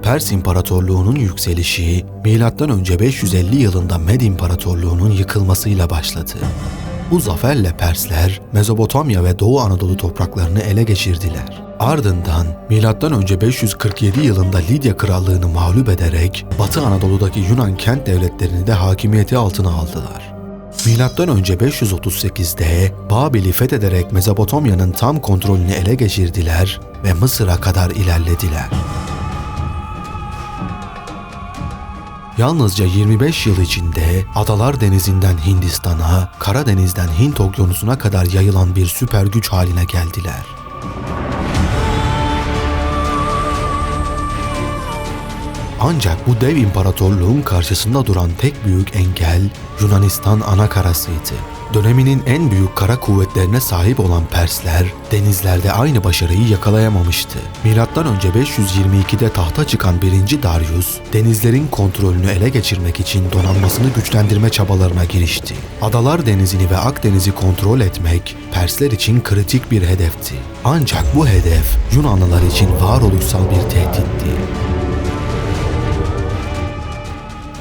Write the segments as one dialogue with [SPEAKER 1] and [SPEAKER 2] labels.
[SPEAKER 1] Pers İmparatorluğu'nun yükselişi, M.Ö. 550 yılında Med İmparatorluğu'nun yıkılmasıyla başladı. Bu zaferle Persler, Mezopotamya ve Doğu Anadolu topraklarını ele geçirdiler. Ardından M.Ö. 547 yılında Lidya Krallığı'nı mağlup ederek Batı Anadolu'daki Yunan kent devletlerini de hakimiyeti altına aldılar. M.Ö. 538'de Babil'i fethederek Mezopotamya'nın tam kontrolünü ele geçirdiler ve Mısır'a kadar ilerlediler. Yalnızca 25 yıl içinde Adalar Denizi'nden Hindistan'a, Karadeniz'den Hint Okyanusu'na kadar yayılan bir süper güç haline geldiler. Ancak bu dev imparatorluğun karşısında duran tek büyük engel Yunanistan anakarasıydı. Döneminin en büyük kara kuvvetlerine sahip olan Persler denizlerde aynı başarıyı yakalayamamıştı. M.Ö. 522'de tahta çıkan 1. Darius, denizlerin kontrolünü ele geçirmek için donanmasını güçlendirme çabalarına girişti. Adalar Denizi'ni ve Akdeniz'i kontrol etmek Persler için kritik bir hedefti. Ancak bu hedef Yunanlılar için varoluşsal bir tehditti.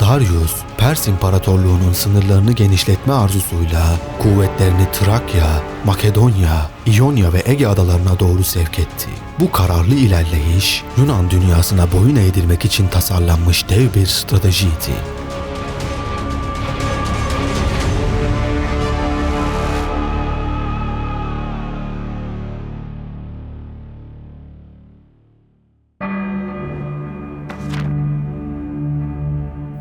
[SPEAKER 1] Darius, Pers İmparatorluğu'nun sınırlarını genişletme arzusuyla kuvvetlerini Trakya, Makedonya, İonya ve Ege adalarına doğru sevk etti. Bu kararlı ilerleyiş, Yunan dünyasına boyun eğdirmek için tasarlanmış dev bir stratejiydi.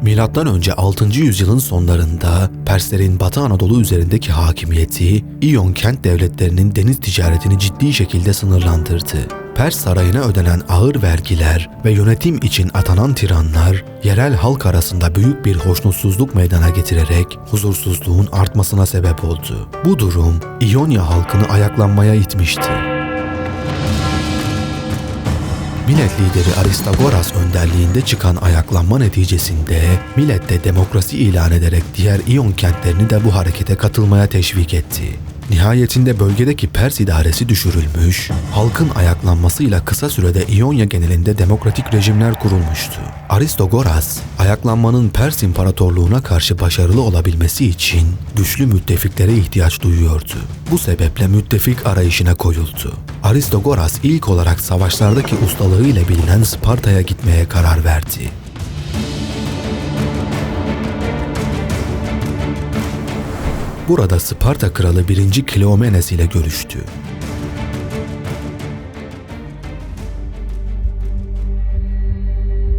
[SPEAKER 1] M.Ö. 6. yüzyılın sonlarında Perslerin Batı Anadolu üzerindeki hakimiyeti, İyon kent devletlerinin deniz ticaretini ciddi şekilde sınırlandırdı. Pers sarayına ödenen ağır vergiler ve yönetim için atanan tiranlar, yerel halk arasında büyük bir hoşnutsuzluk meydana getirerek huzursuzluğun artmasına sebep oldu. Bu durum, İonya halkını ayaklanmaya itmişti. Millet lideri Aristagoras önderliğinde çıkan ayaklanma neticesinde Millet de demokrasi ilan ederek diğer İyon kentlerini de bu harekete katılmaya teşvik etti. Nihayetinde bölgedeki Pers idaresi düşürülmüş, halkın ayaklanmasıyla kısa sürede İonya genelinde demokratik rejimler kurulmuştu. Aristagoras, ayaklanmanın Pers İmparatorluğu'na karşı başarılı olabilmesi için güçlü müttefiklere ihtiyaç duyuyordu. Bu sebeple müttefik arayışına koyuldu. Aristagoras ilk olarak savaşlardaki ustalığıyla bilinen Sparta'ya gitmeye karar verdi. Burada Sparta kralı 1. Kleomenes ile görüştü.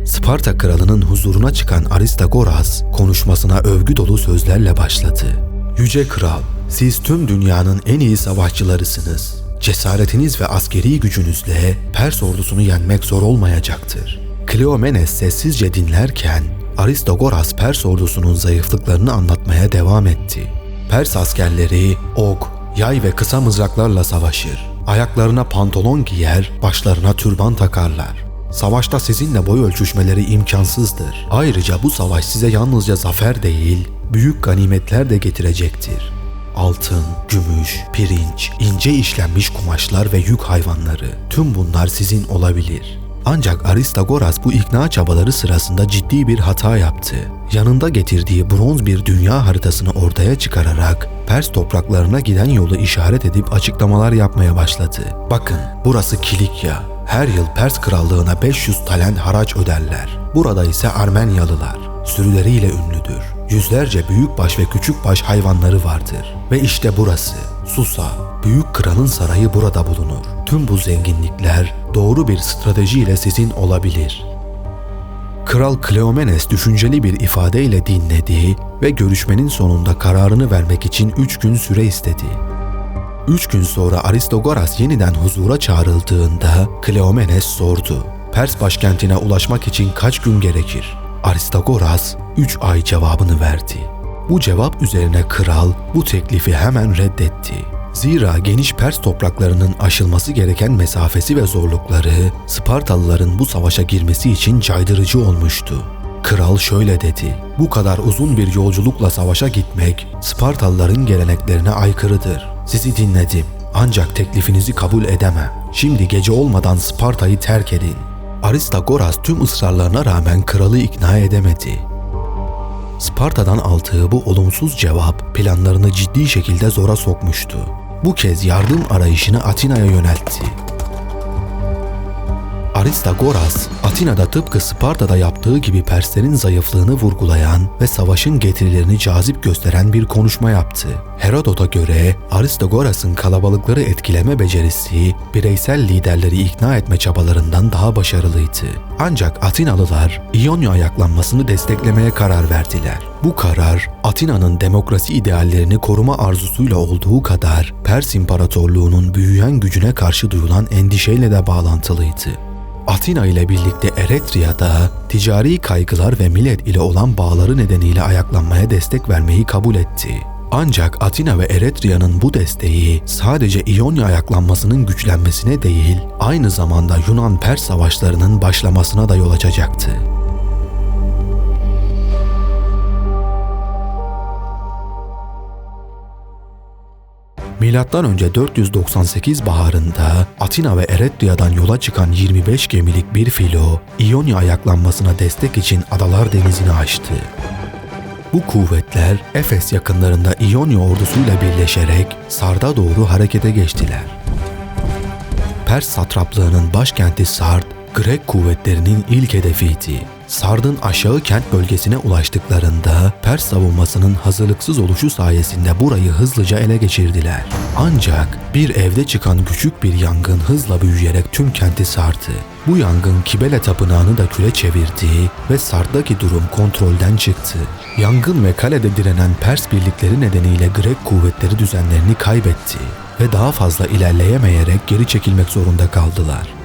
[SPEAKER 1] Sparta kralının huzuruna çıkan Aristagoras konuşmasına övgü dolu sözlerle başladı. "Yüce kral, siz tüm dünyanın en iyi savaşçılarısınız. Cesaretiniz ve askeri gücünüzle Pers ordusunu yenmek zor olmayacaktır." Kleomenes sessizce dinlerken Aristagoras Pers ordusunun zayıflıklarını anlatmaya devam etti. Pers askerleri ok, yay ve kısa mızraklarla savaşır. Ayaklarına pantolon giyer, başlarına türban takarlar. Savaşta sizinle boy ölçüşmeleri imkansızdır. Ayrıca bu savaş size yalnızca zafer değil, büyük ganimetler de getirecektir. Altın, gümüş, pirinç, ince işlenmiş kumaşlar ve yük hayvanları, tüm bunlar sizin olabilir. Ancak Aristagoras bu ikna çabaları sırasında ciddi bir hata yaptı. Yanında getirdiği bronz bir dünya haritasını ortaya çıkararak Pers topraklarına giden yolu işaret edip açıklamalar yapmaya başladı. "Bakın, burası Kilikya. Her yıl Pers krallığına 500 talent haraç öderler. Burada ise Armenyalılar. Sürüleriyle ünlüdür. Yüzlerce büyükbaş ve küçükbaş hayvanları vardır. Ve işte burası, Susa. Büyük kralın sarayı burada bulunur. Tüm bu zenginlikler doğru bir stratejiyle sizin olabilir." Kral Kleomenes düşünceli bir ifadeyle dinledi ve görüşmenin sonunda kararını vermek için 3 gün süre istedi. 3 gün sonra Aristagoras yeniden huzura çağrıldığında Kleomenes sordu. "Pers başkentine ulaşmak için kaç gün gerekir?" Aristagoras 3 ay cevabını verdi. Bu cevap üzerine kral bu teklifi hemen reddetti. Zira geniş Pers topraklarının aşılması gereken mesafesi ve zorlukları Spartalıların bu savaşa girmesi için caydırıcı olmuştu. Kral şöyle dedi: "Bu kadar uzun bir yolculukla savaşa gitmek Spartalıların geleneklerine aykırıdır. Sizi dinledim. Ancak teklifinizi kabul edemem. Şimdi gece olmadan Sparta'yı terk edin." Aristagoras tüm ısrarlarına rağmen kralı ikna edemedi. Sparta'dan aldığı bu olumsuz cevap planlarını ciddi şekilde zora sokmuştu. Bu kez yardım arayışını Atina'ya yöneltti. Aristagoras, Atina'da tıpkı Sparta'da yaptığı gibi Perslerin zayıflığını vurgulayan ve savaşın getirilerini cazip gösteren bir konuşma yaptı. Herodot'a göre Aristagoras'ın kalabalıkları etkileme becerisi, bireysel liderleri ikna etme çabalarından daha başarılıydı. Ancak Atinalılar İonya ayaklanmasını desteklemeye karar verdiler. Bu karar, Atina'nın demokrasi ideallerini koruma arzusuyla olduğu kadar Pers İmparatorluğu'nun büyüyen gücüne karşı duyulan endişeyle de bağlantılıydı. Atina ile birlikte Eretria'da ticari kaygılar ve millet ile olan bağları nedeniyle ayaklanmaya destek vermeyi kabul etti. Ancak Atina ve Eretria'nın bu desteği sadece İonya ayaklanmasının güçlenmesine değil, aynı zamanda Yunan-Pers savaşlarının başlamasına da yol açacaktı. M.Ö. 498 baharında Atina ve Eretria'dan yola çıkan 25 gemilik bir filo, İonya ayaklanmasına destek için Adalar Denizi'ni aştı. Bu kuvvetler Efes yakınlarında İonya ordusuyla birleşerek Sard'a doğru harekete geçtiler. Pers satraplığının başkenti Sard, Grek kuvvetlerinin ilk hedefiydi. Sard'ın aşağı kent bölgesine ulaştıklarında Pers savunmasının hazırlıksız oluşu sayesinde burayı hızlıca ele geçirdiler. Ancak bir evde çıkan küçük bir yangın hızla büyüyerek tüm kenti sardı. Bu yangın Kibele tapınağını da küle çevirdi ve Sard'daki durum kontrolden çıktı. Yangın ve kalede direnen Pers birlikleri nedeniyle Grek kuvvetleri düzenlerini kaybetti ve daha fazla ilerleyemeyerek geri çekilmek zorunda kaldılar.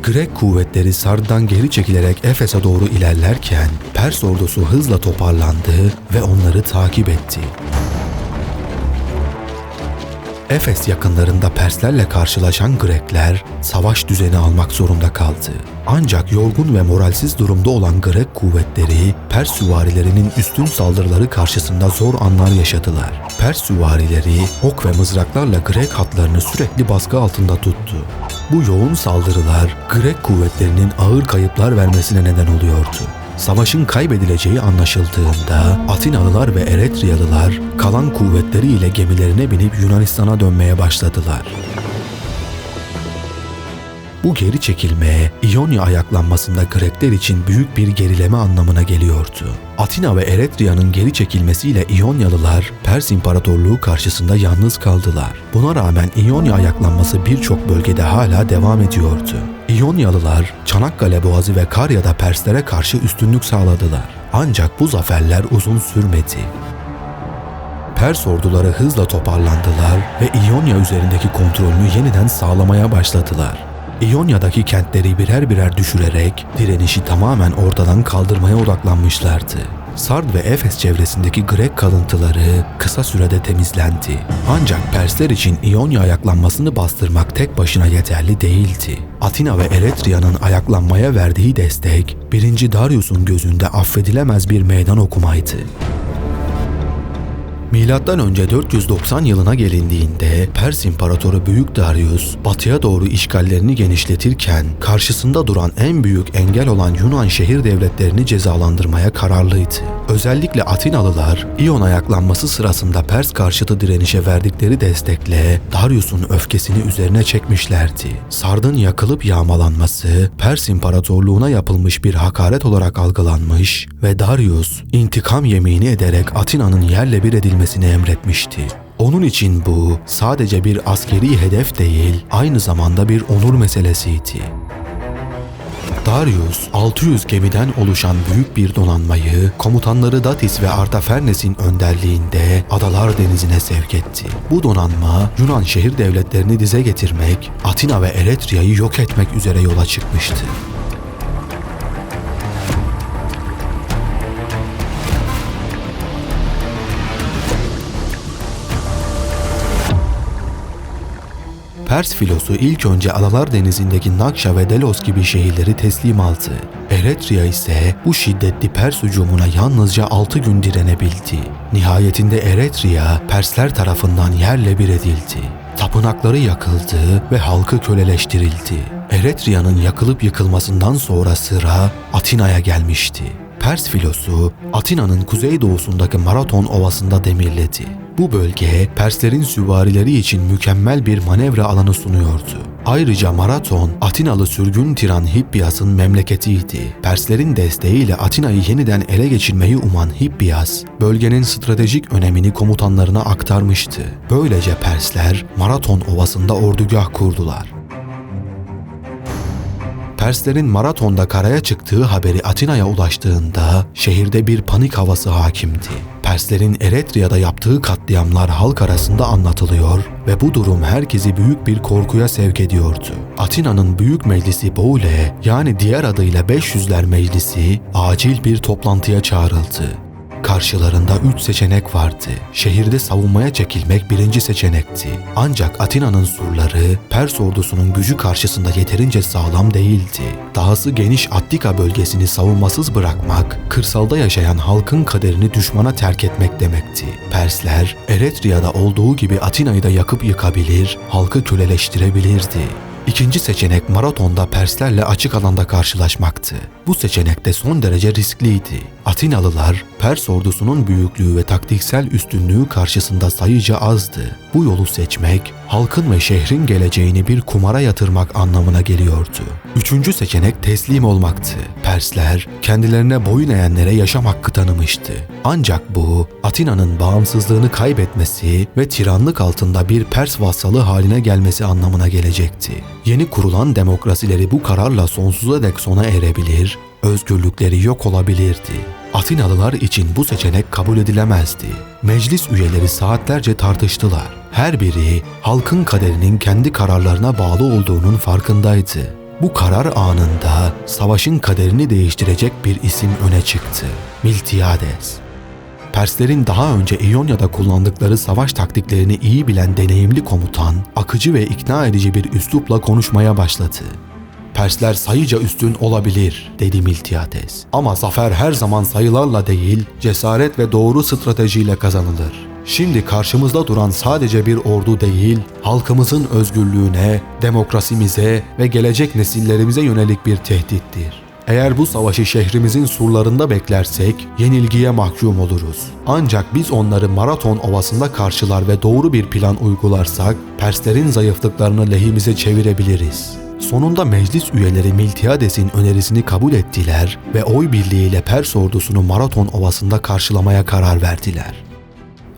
[SPEAKER 1] Grek kuvvetleri Sard'dan geri çekilerek Efes'e doğru ilerlerken Pers ordusu hızla toparlandı ve onları takip etti. Efes yakınlarında Perslerle karşılaşan Grekler savaş düzeni almak zorunda kaldı. Ancak yorgun ve moralsiz durumda olan Grek kuvvetleri Pers süvarilerinin üstün saldırıları karşısında zor anlar yaşadılar. Pers süvarileri ok ve mızraklarla Grek hatlarını sürekli baskı altında tuttu. Bu yoğun saldırılar Grek kuvvetlerinin ağır kayıplar vermesine neden oluyordu. Savaşın kaybedileceği anlaşıldığında Atinalılar ve Eretriyalılar kalan kuvvetleriyle gemilerine binip Yunanistan'a dönmeye başladılar. Bu geri çekilme, İonya ayaklanmasında Grekler için büyük bir gerileme anlamına geliyordu. Atina ve Eretria'nın geri çekilmesiyle İonyalılar Pers İmparatorluğu karşısında yalnız kaldılar. Buna rağmen İonya ayaklanması birçok bölgede hala devam ediyordu. İonyalılar Çanakkale Boğazı ve Karya'da Perslere karşı üstünlük sağladılar. Ancak bu zaferler uzun sürmedi. Pers orduları hızla toparlandılar ve İonya üzerindeki kontrolünü yeniden sağlamaya başladılar. İonya'daki kentleri birer birer düşürerek direnişi tamamen ortadan kaldırmaya odaklanmışlardı. Sard ve Efes çevresindeki Grek kalıntıları kısa sürede temizlendi. Ancak Persler için İonya ayaklanmasını bastırmak tek başına yeterli değildi. Atina ve Eretria'nın ayaklanmaya verdiği destek, 1. Darius'un gözünde affedilemez bir meydan okumaydı. M.Ö. 490 yılına gelindiğinde Pers İmparatoru Büyük Darius batıya doğru işgallerini genişletirken karşısında duran en büyük engel olan Yunan şehir devletlerini cezalandırmaya kararlıydı. Özellikle Atinalılar İon ayaklanması sırasında Pers karşıtı direnişe verdikleri destekle Darius'un öfkesini üzerine çekmişlerdi. Sard'ın yakılıp yağmalanması Pers İmparatorluğu'na yapılmış bir hakaret olarak algılanmış ve Darius intikam yemini ederek Atina'nın yerle bir edilmesini emretmişti. Onun için bu sadece bir askeri hedef değil, aynı zamanda bir onur meselesiydi. Darius, 600 gemiden oluşan büyük bir donanmayı komutanları Datis ve Artafernes'in önderliğinde Adalar Denizi'ne sevk etti. Bu donanma Yunan şehir devletlerini dize getirmek, Atina ve Eretria'yı yok etmek üzere yola çıkmıştı. Pers filosu ilk önce Adalar Denizi'ndeki Nakşa ve Delos gibi şehirleri teslim aldı. Eretria ise bu şiddetli Pers hücumuna yalnızca 6 gün direnebildi. Nihayetinde Eretria, Persler tarafından yerle bir edildi. tapınakları yakıldı ve halkı köleleştirildi. Eretria'nın yakılıp yıkılmasından sonra sıra Atina'ya gelmişti. Pers filosu Atina'nın kuzeydoğusundaki Maraton Ovası'nda demirledi. Bu bölge Perslerin süvarileri için mükemmel bir manevra alanı sunuyordu. Ayrıca Maraton, Atinalı sürgün tiran Hippias'ın memleketiydi. Perslerin desteğiyle Atina'yı yeniden ele geçirmeyi uman Hippias, bölgenin stratejik önemini komutanlarına aktarmıştı. Böylece Persler Maraton Ovası'nda ordugah kurdular. Perslerin Maraton'da karaya çıktığı haberi Atina'ya ulaştığında şehirde bir panik havası hakimdi. Perslerin Eretria'da yaptığı katliamlar halk arasında anlatılıyor ve bu durum herkesi büyük bir korkuya sevk ediyordu. Atina'nın Büyük Meclisi Boule, yani diğer adıyla 500'ler Meclisi, acil bir toplantıya çağrıldı. Karşılarında 3 seçenek vardı. Şehirde savunmaya çekilmek birinci seçenekti. Ancak Atina'nın surları Pers ordusunun gücü karşısında yeterince sağlam değildi. Dahası geniş Attika bölgesini savunmasız bırakmak, kırsalda yaşayan halkın kaderini düşmana terk etmek demekti. Persler, Eretria'da olduğu gibi Atina'yı da yakıp yıkabilir, halkı köleleştirebilirdi. İkinci seçenek Maraton'da Perslerle açık alanda karşılaşmaktı. Bu seçenek de son derece riskliydi. Atinalılar, Pers ordusunun büyüklüğü ve taktiksel üstünlüğü karşısında sayıca azdı. Bu yolu seçmek, halkın ve şehrin geleceğini bir kumara yatırmak anlamına geliyordu. Üçüncü seçenek teslim olmaktı. Persler, kendilerine boyun eğenlere yaşam hakkı tanımıştı. Ancak bu, Atina'nın bağımsızlığını kaybetmesi ve tiranlık altında bir Pers vassalı haline gelmesi anlamına gelecekti. Yeni kurulan demokrasileri bu kararla sonsuza dek sona erebilir, özgürlükleri yok olabilirdi. Atinalılar için bu seçenek kabul edilemezdi. Meclis üyeleri saatlerce tartıştılar. Her biri halkın kaderinin kendi kararlarına bağlı olduğunun farkındaydı. Bu karar anında savaşın kaderini değiştirecek bir isim öne çıktı. Miltiades. Perslerin daha önce İonya'da kullandıkları savaş taktiklerini iyi bilen deneyimli komutan, akıcı ve ikna edici bir üslupla konuşmaya başladı. Persler sayıca üstün olabilir, dedi Miltiades. Ama zafer her zaman sayılarla değil, cesaret ve doğru stratejiyle kazanılır. Şimdi karşımızda duran sadece bir ordu değil, halkımızın özgürlüğüne, demokrasimize ve gelecek nesillerimize yönelik bir tehdittir. Eğer bu savaşı şehrimizin surlarında beklersek yenilgiye mahkum oluruz. Ancak biz onları Maraton Ovası'nda karşılar ve doğru bir plan uygularsak Perslerin zayıflıklarını lehimize çevirebiliriz. Sonunda meclis üyeleri Miltiades'in önerisini kabul ettiler ve oy birliğiyle Pers ordusunu Maraton Ovası'nda karşılamaya karar verdiler.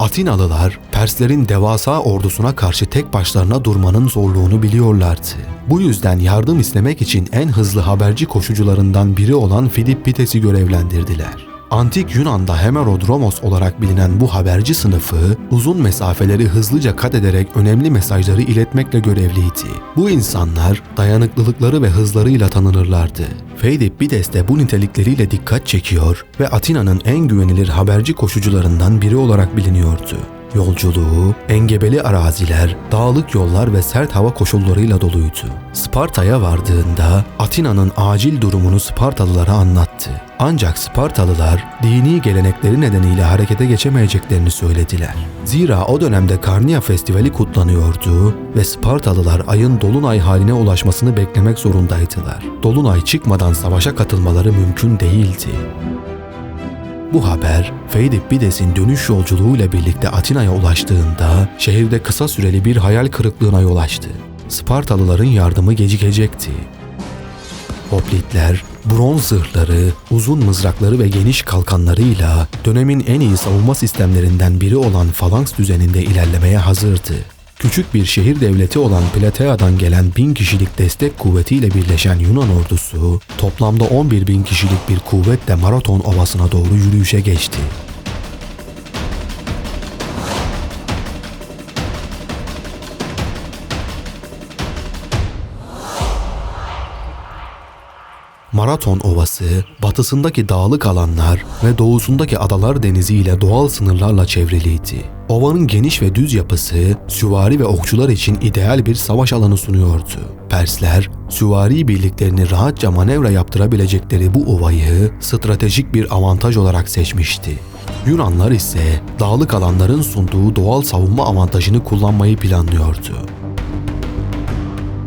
[SPEAKER 1] Atinalılar, Perslerin devasa ordusuna karşı tek başlarına durmanın zorluğunu biliyorlardı. Bu yüzden yardım istemek için en hızlı haberci koşucularından biri olan Philippides'i görevlendirdiler. Antik Yunan'da Hemerodromos olarak bilinen bu haberci sınıfı, uzun mesafeleri hızlıca kat ederek önemli mesajları iletmekle görevliydi. Bu insanlar dayanıklılıkları ve hızlarıyla tanınırlardı. Philippides de bu nitelikleriyle dikkat çekiyor ve Atina'nın en güvenilir haberci koşucularından biri olarak biliniyordu. Yolculuğu, engebeli araziler, dağlık yollar ve sert hava koşullarıyla doluydu. Sparta'ya vardığında Atina'nın acil durumunu Spartalılara anlattı. Ancak Spartalılar dini gelenekleri nedeniyle harekete geçemeyeceklerini söylediler. Zira o dönemde Karnia Festivali kutlanıyordu ve Spartalılar ayın dolunay haline ulaşmasını beklemek zorundaydılar. Dolunay çıkmadan savaşa katılmaları mümkün değildi. Bu haber Philippides'in dönüş yolculuğuyla birlikte Atina'ya ulaştığında şehirde kısa süreli bir hayal kırıklığına yol açtı. Spartalıların yardımı gecikecekti. Hoplitler, bronz zırhları, uzun mızrakları ve geniş kalkanlarıyla dönemin en iyi savunma sistemlerinden biri olan falanks düzeninde ilerlemeye hazırdı. Küçük bir şehir devleti olan Platea'dan gelen 1000 kişilik destek kuvvetiyle birleşen Yunan ordusu, toplamda 11.000 kişilik bir kuvvetle Maraton Ovası'na doğru yürüyüşe geçti. Maraton Ovası, batısındaki dağlık alanlar ve doğusundaki adalar denizi ile doğal sınırlarla çevriliydi. Ovanın geniş ve düz yapısı, süvari ve okçular için ideal bir savaş alanı sunuyordu. Persler, süvari birliklerini rahatça manevra yaptırabilecekleri bu ovayı stratejik bir avantaj olarak seçmişti. Yunanlar ise dağlık alanların sunduğu doğal savunma avantajını kullanmayı planlıyordu.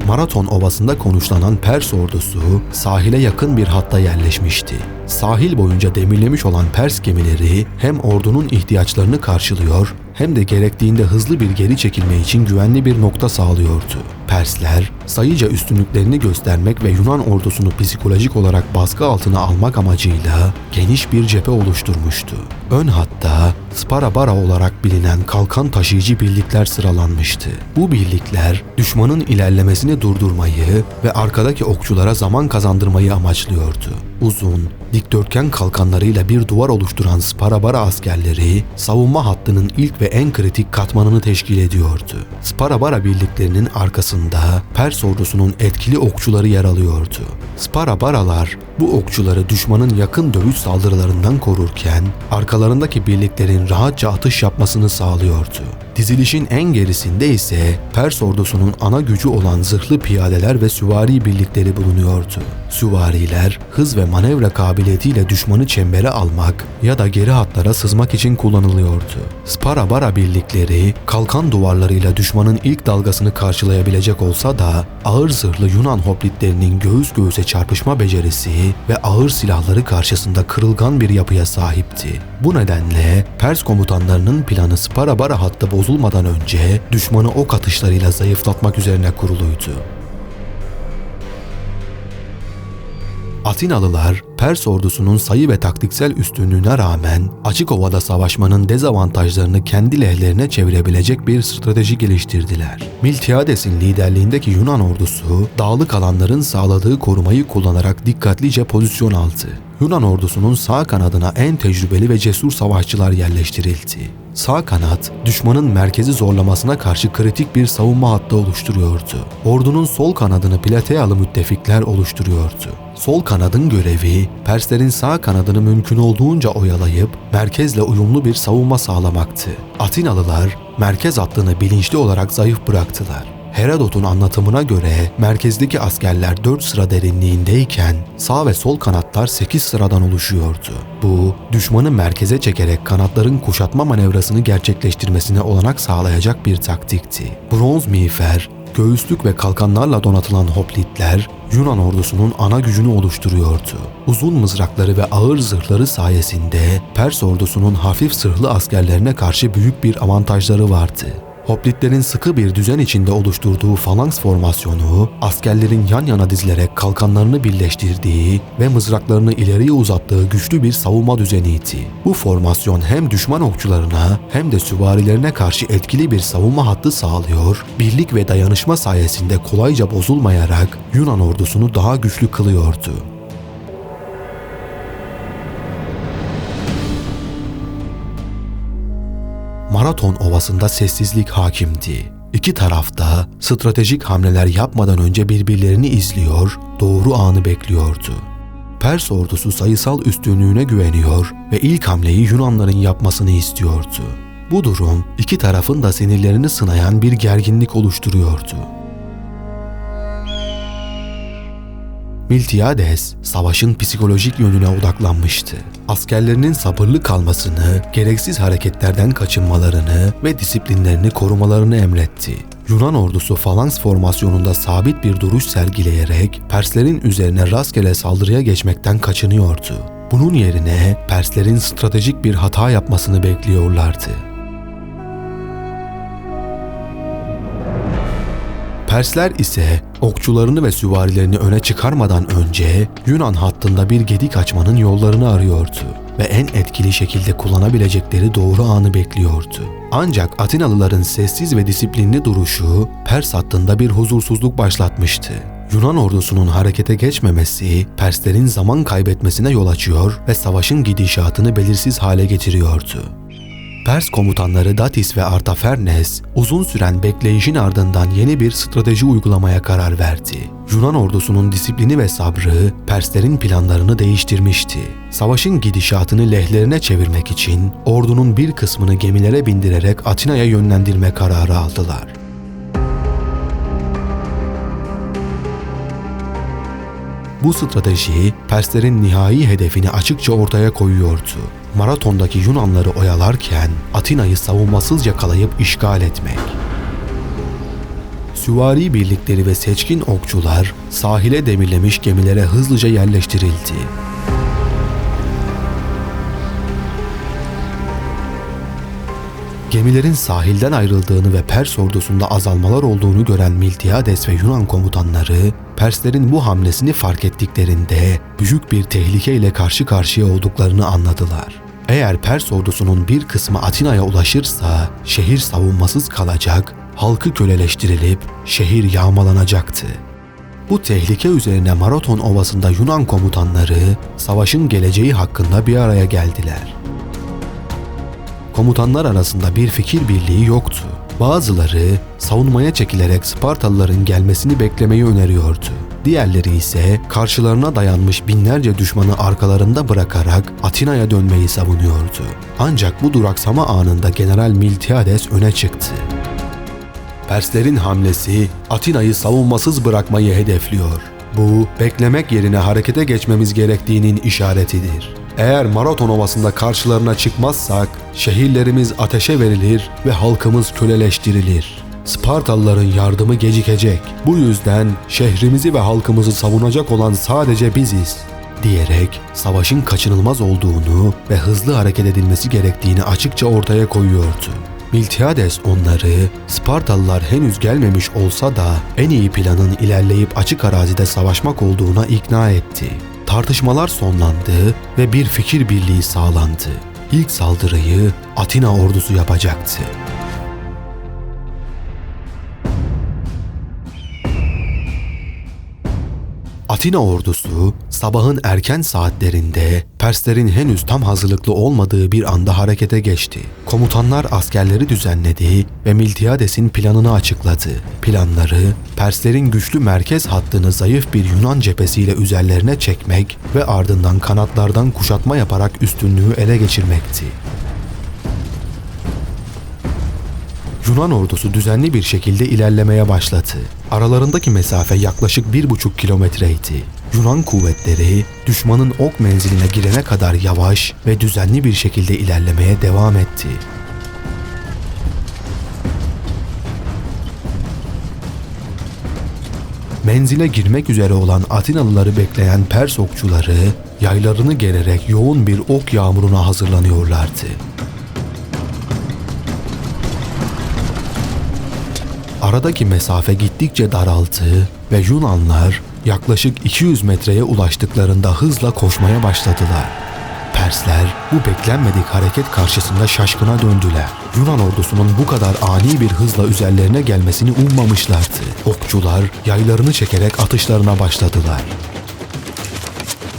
[SPEAKER 1] Maraton Ovası'nda konuşlanan Pers ordusu sahile yakın bir hatta yerleşmişti. Sahil boyunca demirlemiş olan Pers gemileri hem ordunun ihtiyaçlarını karşılıyor hem de gerektiğinde hızlı bir geri çekilme için güvenli bir nokta sağlıyordu. Persler sayıca üstünlüklerini göstermek ve Yunan ordusunu psikolojik olarak baskı altına almak amacıyla geniş bir cephe oluşturmuştu. Ön hatta Sparabara olarak bilinen kalkan taşıyıcı birlikler sıralanmıştı. Bu birlikler düşmanın ilerlemesini durdurmayı ve arkadaki okçulara zaman kazandırmayı amaçlıyordu. Uzun, dikdörtgen kalkanlarıyla bir duvar oluşturan Sparabara askerleri savunma hattının ilk ve en kritik katmanını teşkil ediyordu. Sparabara birliklerinin arkasında Pers ordusunun etkili okçuları yer alıyordu. Sparabaralar bu okçuları düşmanın yakın dövüş saldırılarından korurken arkalarındaki birliklerin rahatça atış yapmasını sağlıyordu. Dizilişin en gerisinde ise Pers ordusunun ana gücü olan zırhlı piyadeler ve süvari birlikleri bulunuyordu. Süvariler hız ve manevra kabiliyetiyle düşmanı çembere almak ya da geri hatlara sızmak için kullanılıyordu. Sparabara birlikleri kalkan duvarlarıyla düşmanın ilk dalgasını karşılayabilecek olsa da ağır zırhlı Yunan hoplitlerinin göğüs göğüse çarpışma becerisi ve ağır silahları karşısında kırılgan bir yapıya sahipti. Bu nedenle Pers komutanlarının planı Sparabara hattı bozulmadan önce düşmanı ok atışlarıyla zayıflatmak üzerine kuruluydu. Atinalılar Pers ordusunun sayı ve taktiksel üstünlüğüne rağmen açık ovada savaşmanın dezavantajlarını kendi lehlerine çevirebilecek bir strateji geliştirdiler. Miltiades'in liderliğindeki Yunan ordusu dağlık alanların sağladığı korumayı kullanarak dikkatlice pozisyon aldı. Yunan ordusunun sağ kanadına en tecrübeli ve cesur savaşçılar yerleştirildi. Sağ kanat, düşmanın merkezi zorlamasına karşı kritik bir savunma hattı oluşturuyordu. Ordunun sol kanadını Platealı müttefikler oluşturuyordu. Sol kanadın görevi, Perslerin sağ kanadını mümkün olduğunca oyalayıp merkezle uyumlu bir savunma sağlamaktı. Atinalılar merkez hattını bilinçli olarak zayıf bıraktılar. Herodot'un anlatımına göre merkezdeki askerler 4 sıra derinliğindeyken sağ ve sol kanatlar 8 sıradan oluşuyordu. Bu, düşmanı merkeze çekerek kanatların kuşatma manevrasını gerçekleştirmesine olanak sağlayacak bir taktikti. Bronz miğfer, göğüslük ve kalkanlarla donatılan hoplitler Yunan ordusunun ana gücünü oluşturuyordu. Uzun mızrakları ve ağır zırhları sayesinde Pers ordusunun hafif zırhlı askerlerine karşı büyük bir avantajları vardı. Hoplitlerin sıkı bir düzen içinde oluşturduğu falanks formasyonu, askerlerin yan yana dizilerek kalkanlarını birleştirdiği ve mızraklarını ileriye uzattığı güçlü bir savunma düzeniydi. Bu formasyon hem düşman okçularına hem de süvarilerine karşı etkili bir savunma hattı sağlıyor, birlik ve dayanışma sayesinde kolayca bozulmayarak Yunan ordusunu daha güçlü kılıyordu. Maraton Ovası'nda sessizlik hakimdi. İki tarafta stratejik hamleler yapmadan önce birbirlerini izliyor, doğru anı bekliyordu. Pers ordusu sayısal üstünlüğüne güveniyor ve ilk hamleyi Yunanların yapmasını istiyordu. Bu durum iki tarafın da sinirlerini sınayan bir gerginlik oluşturuyordu. Miltiades, savaşın psikolojik yönüne odaklanmıştı. Askerlerinin sabırlı kalmasını, gereksiz hareketlerden kaçınmalarını ve disiplinlerini korumalarını emretti. Yunan ordusu falanks formasyonunda sabit bir duruş sergileyerek Perslerin üzerine rastgele saldırıya geçmekten kaçınıyordu. Bunun yerine Perslerin stratejik bir hata yapmasını bekliyorlardı. Persler ise okçularını ve süvarilerini öne çıkarmadan önce Yunan hattında bir gedik açmanın yollarını arıyordu ve en etkili şekilde kullanabilecekleri doğru anı bekliyordu. Ancak Atinalıların sessiz ve disiplinli duruşu Pers hattında bir huzursuzluk başlatmıştı. Yunan ordusunun harekete geçmemesi Perslerin zaman kaybetmesine yol açıyor ve savaşın gidişatını belirsiz hale getiriyordu. Pers komutanları Datis ve Artafernes uzun süren bekleyişin ardından yeni bir strateji uygulamaya karar verdi. Yunan ordusunun disiplini ve sabrı Perslerin planlarını değiştirmişti. Savaşın gidişatını lehlerine çevirmek için ordunun bir kısmını gemilere bindirerek Atina'ya yönlendirme kararı aldılar. Bu strateji Perslerin nihai hedefini açıkça ortaya koyuyordu. Maraton'daki Yunanları oyalarken Atina'yı savunmasızca kalayıp işgal etmek. Süvari birlikleri ve seçkin okçular sahile demirlemiş gemilere hızlıca yerleştirildi. Gemilerin sahilden ayrıldığını ve Pers ordusunda azalmalar olduğunu gören Miltiades ve Yunan komutanları, Perslerin bu hamlesini fark ettiklerinde büyük bir tehlikeyle karşı karşıya olduklarını anladılar. Eğer Pers ordusunun bir kısmı Atina'ya ulaşırsa şehir savunmasız kalacak, halkı köleleştirilip şehir yağmalanacaktı. Bu tehlike üzerine Maraton Ovası'nda Yunan komutanları savaşın geleceği hakkında bir araya geldiler. Komutanlar arasında bir fikir birliği yoktu. Bazıları savunmaya çekilerek Spartalıların gelmesini beklemeyi öneriyordu. Diğerleri ise karşılarına dayanmış binlerce düşmanı arkalarında bırakarak Atina'ya dönmeyi savunuyordu. Ancak bu duraksama anında General Miltiades öne çıktı. Perslerin hamlesi Atina'yı savunmasız bırakmayı hedefliyor. Bu, beklemek yerine harekete geçmemiz gerektiğinin işaretidir. Eğer Maraton Ovası'nda karşılarına çıkmazsak şehirlerimiz ateşe verilir ve halkımız köleleştirilir. Spartalıların yardımı gecikecek. Bu yüzden şehrimizi ve halkımızı savunacak olan sadece biziz, diyerek savaşın kaçınılmaz olduğunu ve hızlı hareket edilmesi gerektiğini açıkça ortaya koyuyordu. Miltiades onları Spartalılar henüz gelmemiş olsa da en iyi planın ilerleyip açık arazide savaşmak olduğuna ikna etti. Tartışmalar sonlandı ve bir fikir birliği sağlandı. İlk saldırıyı Atina ordusu yapacaktı. Atina ordusu sabahın erken saatlerinde Perslerin henüz tam hazırlıklı olmadığı bir anda harekete geçti. Komutanlar askerleri düzenledi ve Miltiades'in planını açıkladı. Planları Perslerin güçlü merkez hattını zayıf bir Yunan cephesiyle üzerlerine çekmek ve ardından kanatlardan kuşatma yaparak üstünlüğü ele geçirmekti. Yunan ordusu düzenli bir şekilde ilerlemeye başladı. Aralarındaki mesafe yaklaşık 1,5 kilometreydi. Yunan kuvvetleri düşmanın ok menziline girene kadar yavaş ve düzenli bir şekilde ilerlemeye devam etti. Menzile girmek üzere olan Atinalıları bekleyen Pers okçuları yaylarını gererek yoğun bir ok yağmuruna hazırlanıyorlardı. Aradaki mesafe gittikçe daraldı ve Yunanlar yaklaşık 200 metreye ulaştıklarında hızla koşmaya başladılar. Persler bu beklenmedik hareket karşısında şaşkına döndüler. Yunan ordusunun bu kadar ani bir hızla üzerlerine gelmesini ummamışlardı. Okçular yaylarını çekerek atışlarına başladılar.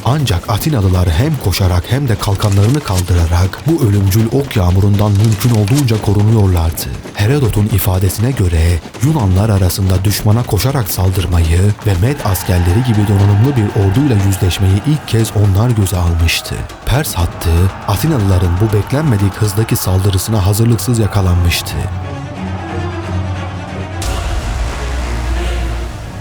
[SPEAKER 1] Ancak Atinalılar hem koşarak hem de kalkanlarını kaldırarak bu ölümcül ok yağmurundan mümkün olduğunca korunuyorlardı. Herodot'un ifadesine göre Yunanlar arasında düşmana koşarak saldırmayı ve Med askerleri gibi donanımlı bir orduyla yüzleşmeyi ilk kez onlar göze almıştı. Pers hattı Atinalıların bu beklenmedik hızdaki saldırısına hazırlıksız yakalanmıştı.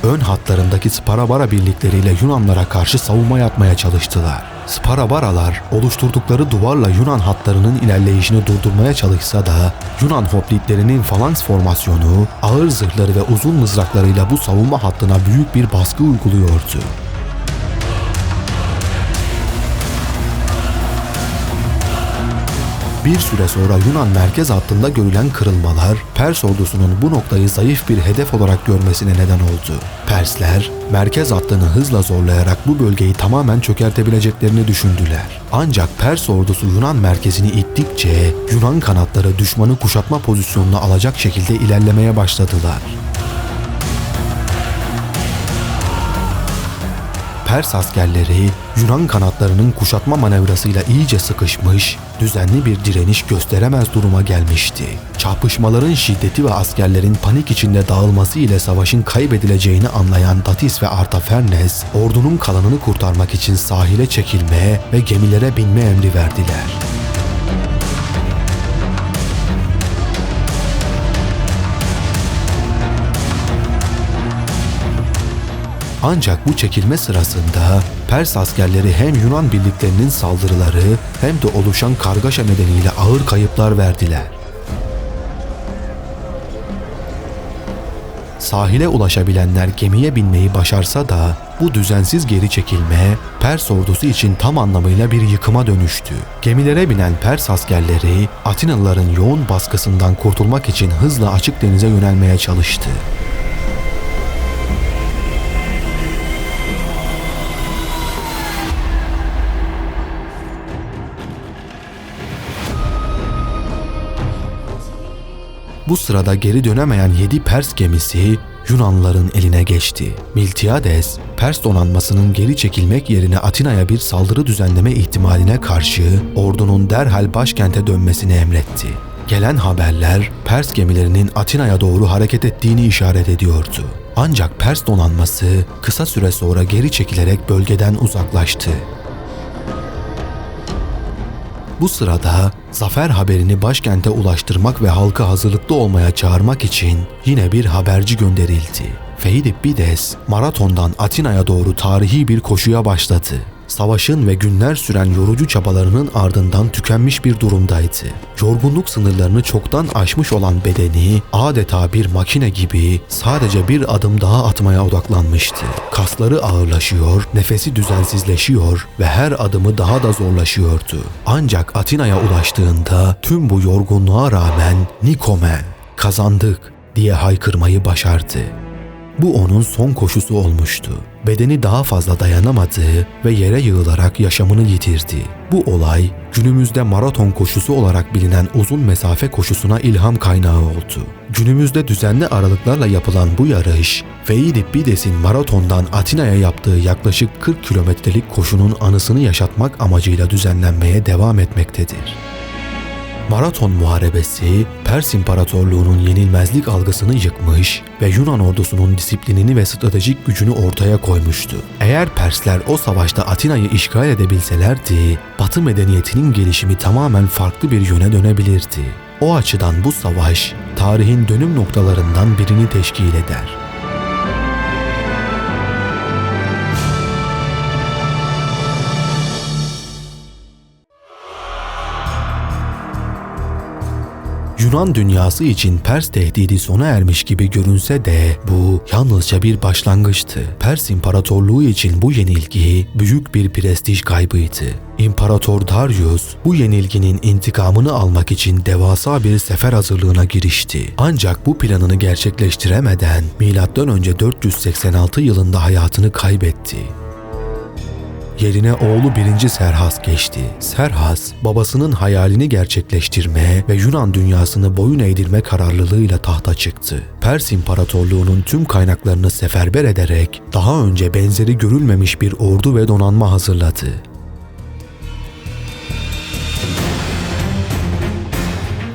[SPEAKER 1] Ön hatlarındaki Sparabara birlikleriyle Yunanlara karşı savunma yapmaya çalıştılar. Sparabaralar oluşturdukları duvarla Yunan hatlarının ilerleyişini durdurmaya çalışsa da Yunan hoplitlerinin falans formasyonu ağır zırhları ve uzun mızraklarıyla bu savunma hattına büyük bir baskı uyguluyordu. Bir süre sonra Yunan merkez hattında görülen kırılmalar Pers ordusunun bu noktayı zayıf bir hedef olarak görmesine neden oldu. Persler merkez hattını hızla zorlayarak bu bölgeyi tamamen çökertebileceklerini düşündüler. Ancak Pers ordusu Yunan merkezini ittikçe Yunan kanatları düşmanı kuşatma pozisyonuna alacak şekilde ilerlemeye başladılar. Pers askerleri Yunan kanatlarının kuşatma manevrasıyla iyice sıkışmış, düzenli bir direniş gösteremez duruma gelmişti. Çarpışmaların şiddeti ve askerlerin panik içinde dağılması ile savaşın kaybedileceğini anlayan Datis ve Artafernes, ordunun kalanını kurtarmak için sahile çekilmeye ve gemilere binme emri verdiler. Ancak bu çekilme sırasında Pers askerleri hem Yunan birliklerinin saldırıları hem de oluşan kargaşa nedeniyle ağır kayıplar verdiler. Sahile ulaşabilenler gemiye binmeyi başarsa da bu düzensiz geri çekilme Pers ordusu için tam anlamıyla bir yıkıma dönüştü. Gemilere binen Pers askerleri Atinalıların yoğun baskısından kurtulmak için hızla açık denize yönelmeye çalıştı. Bu sırada geri dönemeyen 7 Pers gemisi Yunanlıların eline geçti. Miltiades, Pers donanmasının geri çekilmek yerine Atina'ya bir saldırı düzenleme ihtimaline karşı ordunun derhal başkente dönmesini emretti. Gelen haberler Pers gemilerinin Atina'ya doğru hareket ettiğini işaret ediyordu. Ancak Pers donanması kısa süre sonra geri çekilerek bölgeden uzaklaştı. Bu sırada zafer haberini başkente ulaştırmak ve halkı hazırlıklı olmaya çağırmak için yine bir haberci gönderildi. Feidippides, Maraton'dan Atina'ya doğru tarihi bir koşuya başladı. Savaşın ve günler süren yorucu çabalarının ardından tükenmiş bir durumdaydı. Yorgunluk sınırlarını çoktan aşmış olan bedeni adeta bir makine gibi sadece bir adım daha atmaya odaklanmıştı. Kasları ağırlaşıyor, nefesi düzensizleşiyor ve her adımı daha da zorlaşıyordu. Ancak Atina'ya ulaştığında tüm bu yorgunluğa rağmen "Nikomen, kazandık!" diye haykırmayı başardı. Bu onun son koşusu olmuştu. Bedeni daha fazla dayanamadı ve yere yığılarak yaşamını yitirdi. Bu olay günümüzde maraton koşusu olarak bilinen uzun mesafe koşusuna ilham kaynağı oldu. Günümüzde düzenli aralıklarla yapılan bu yarış, Feidippides'in Maraton'dan Atina'ya yaptığı yaklaşık 40 kilometrelik koşunun anısını yaşatmak amacıyla düzenlenmeye devam etmektedir. Maraton Muharebesi, Pers İmparatorluğu'nun yenilmezlik algısını yıkmış ve Yunan ordusunun disiplinini ve stratejik gücünü ortaya koymuştu. Eğer Persler o savaşta Atina'yı işgal edebilselerdi, Batı medeniyetinin gelişimi tamamen farklı bir yöne dönebilirdi. O açıdan bu savaş, tarihin dönüm noktalarından birini teşkil eder. Yunan dünyası için Pers tehdidi sona ermiş gibi görünse de bu yalnızca bir başlangıçtı. Pers İmparatorluğu için bu yenilgi büyük bir prestij kaybıydı. İmparator Darius bu yenilginin intikamını almak için devasa bir sefer hazırlığına girişti. Ancak bu planını gerçekleştiremeden M.Ö. 486 yılında hayatını kaybetti. Yerine oğlu 1. Serhas geçti. Serhas, babasının hayalini gerçekleştirme ve Yunan dünyasını boyun eğdirme kararlılığıyla tahta çıktı. Pers İmparatorluğu'nun tüm kaynaklarını seferber ederek daha önce benzeri görülmemiş bir ordu ve donanma hazırladı.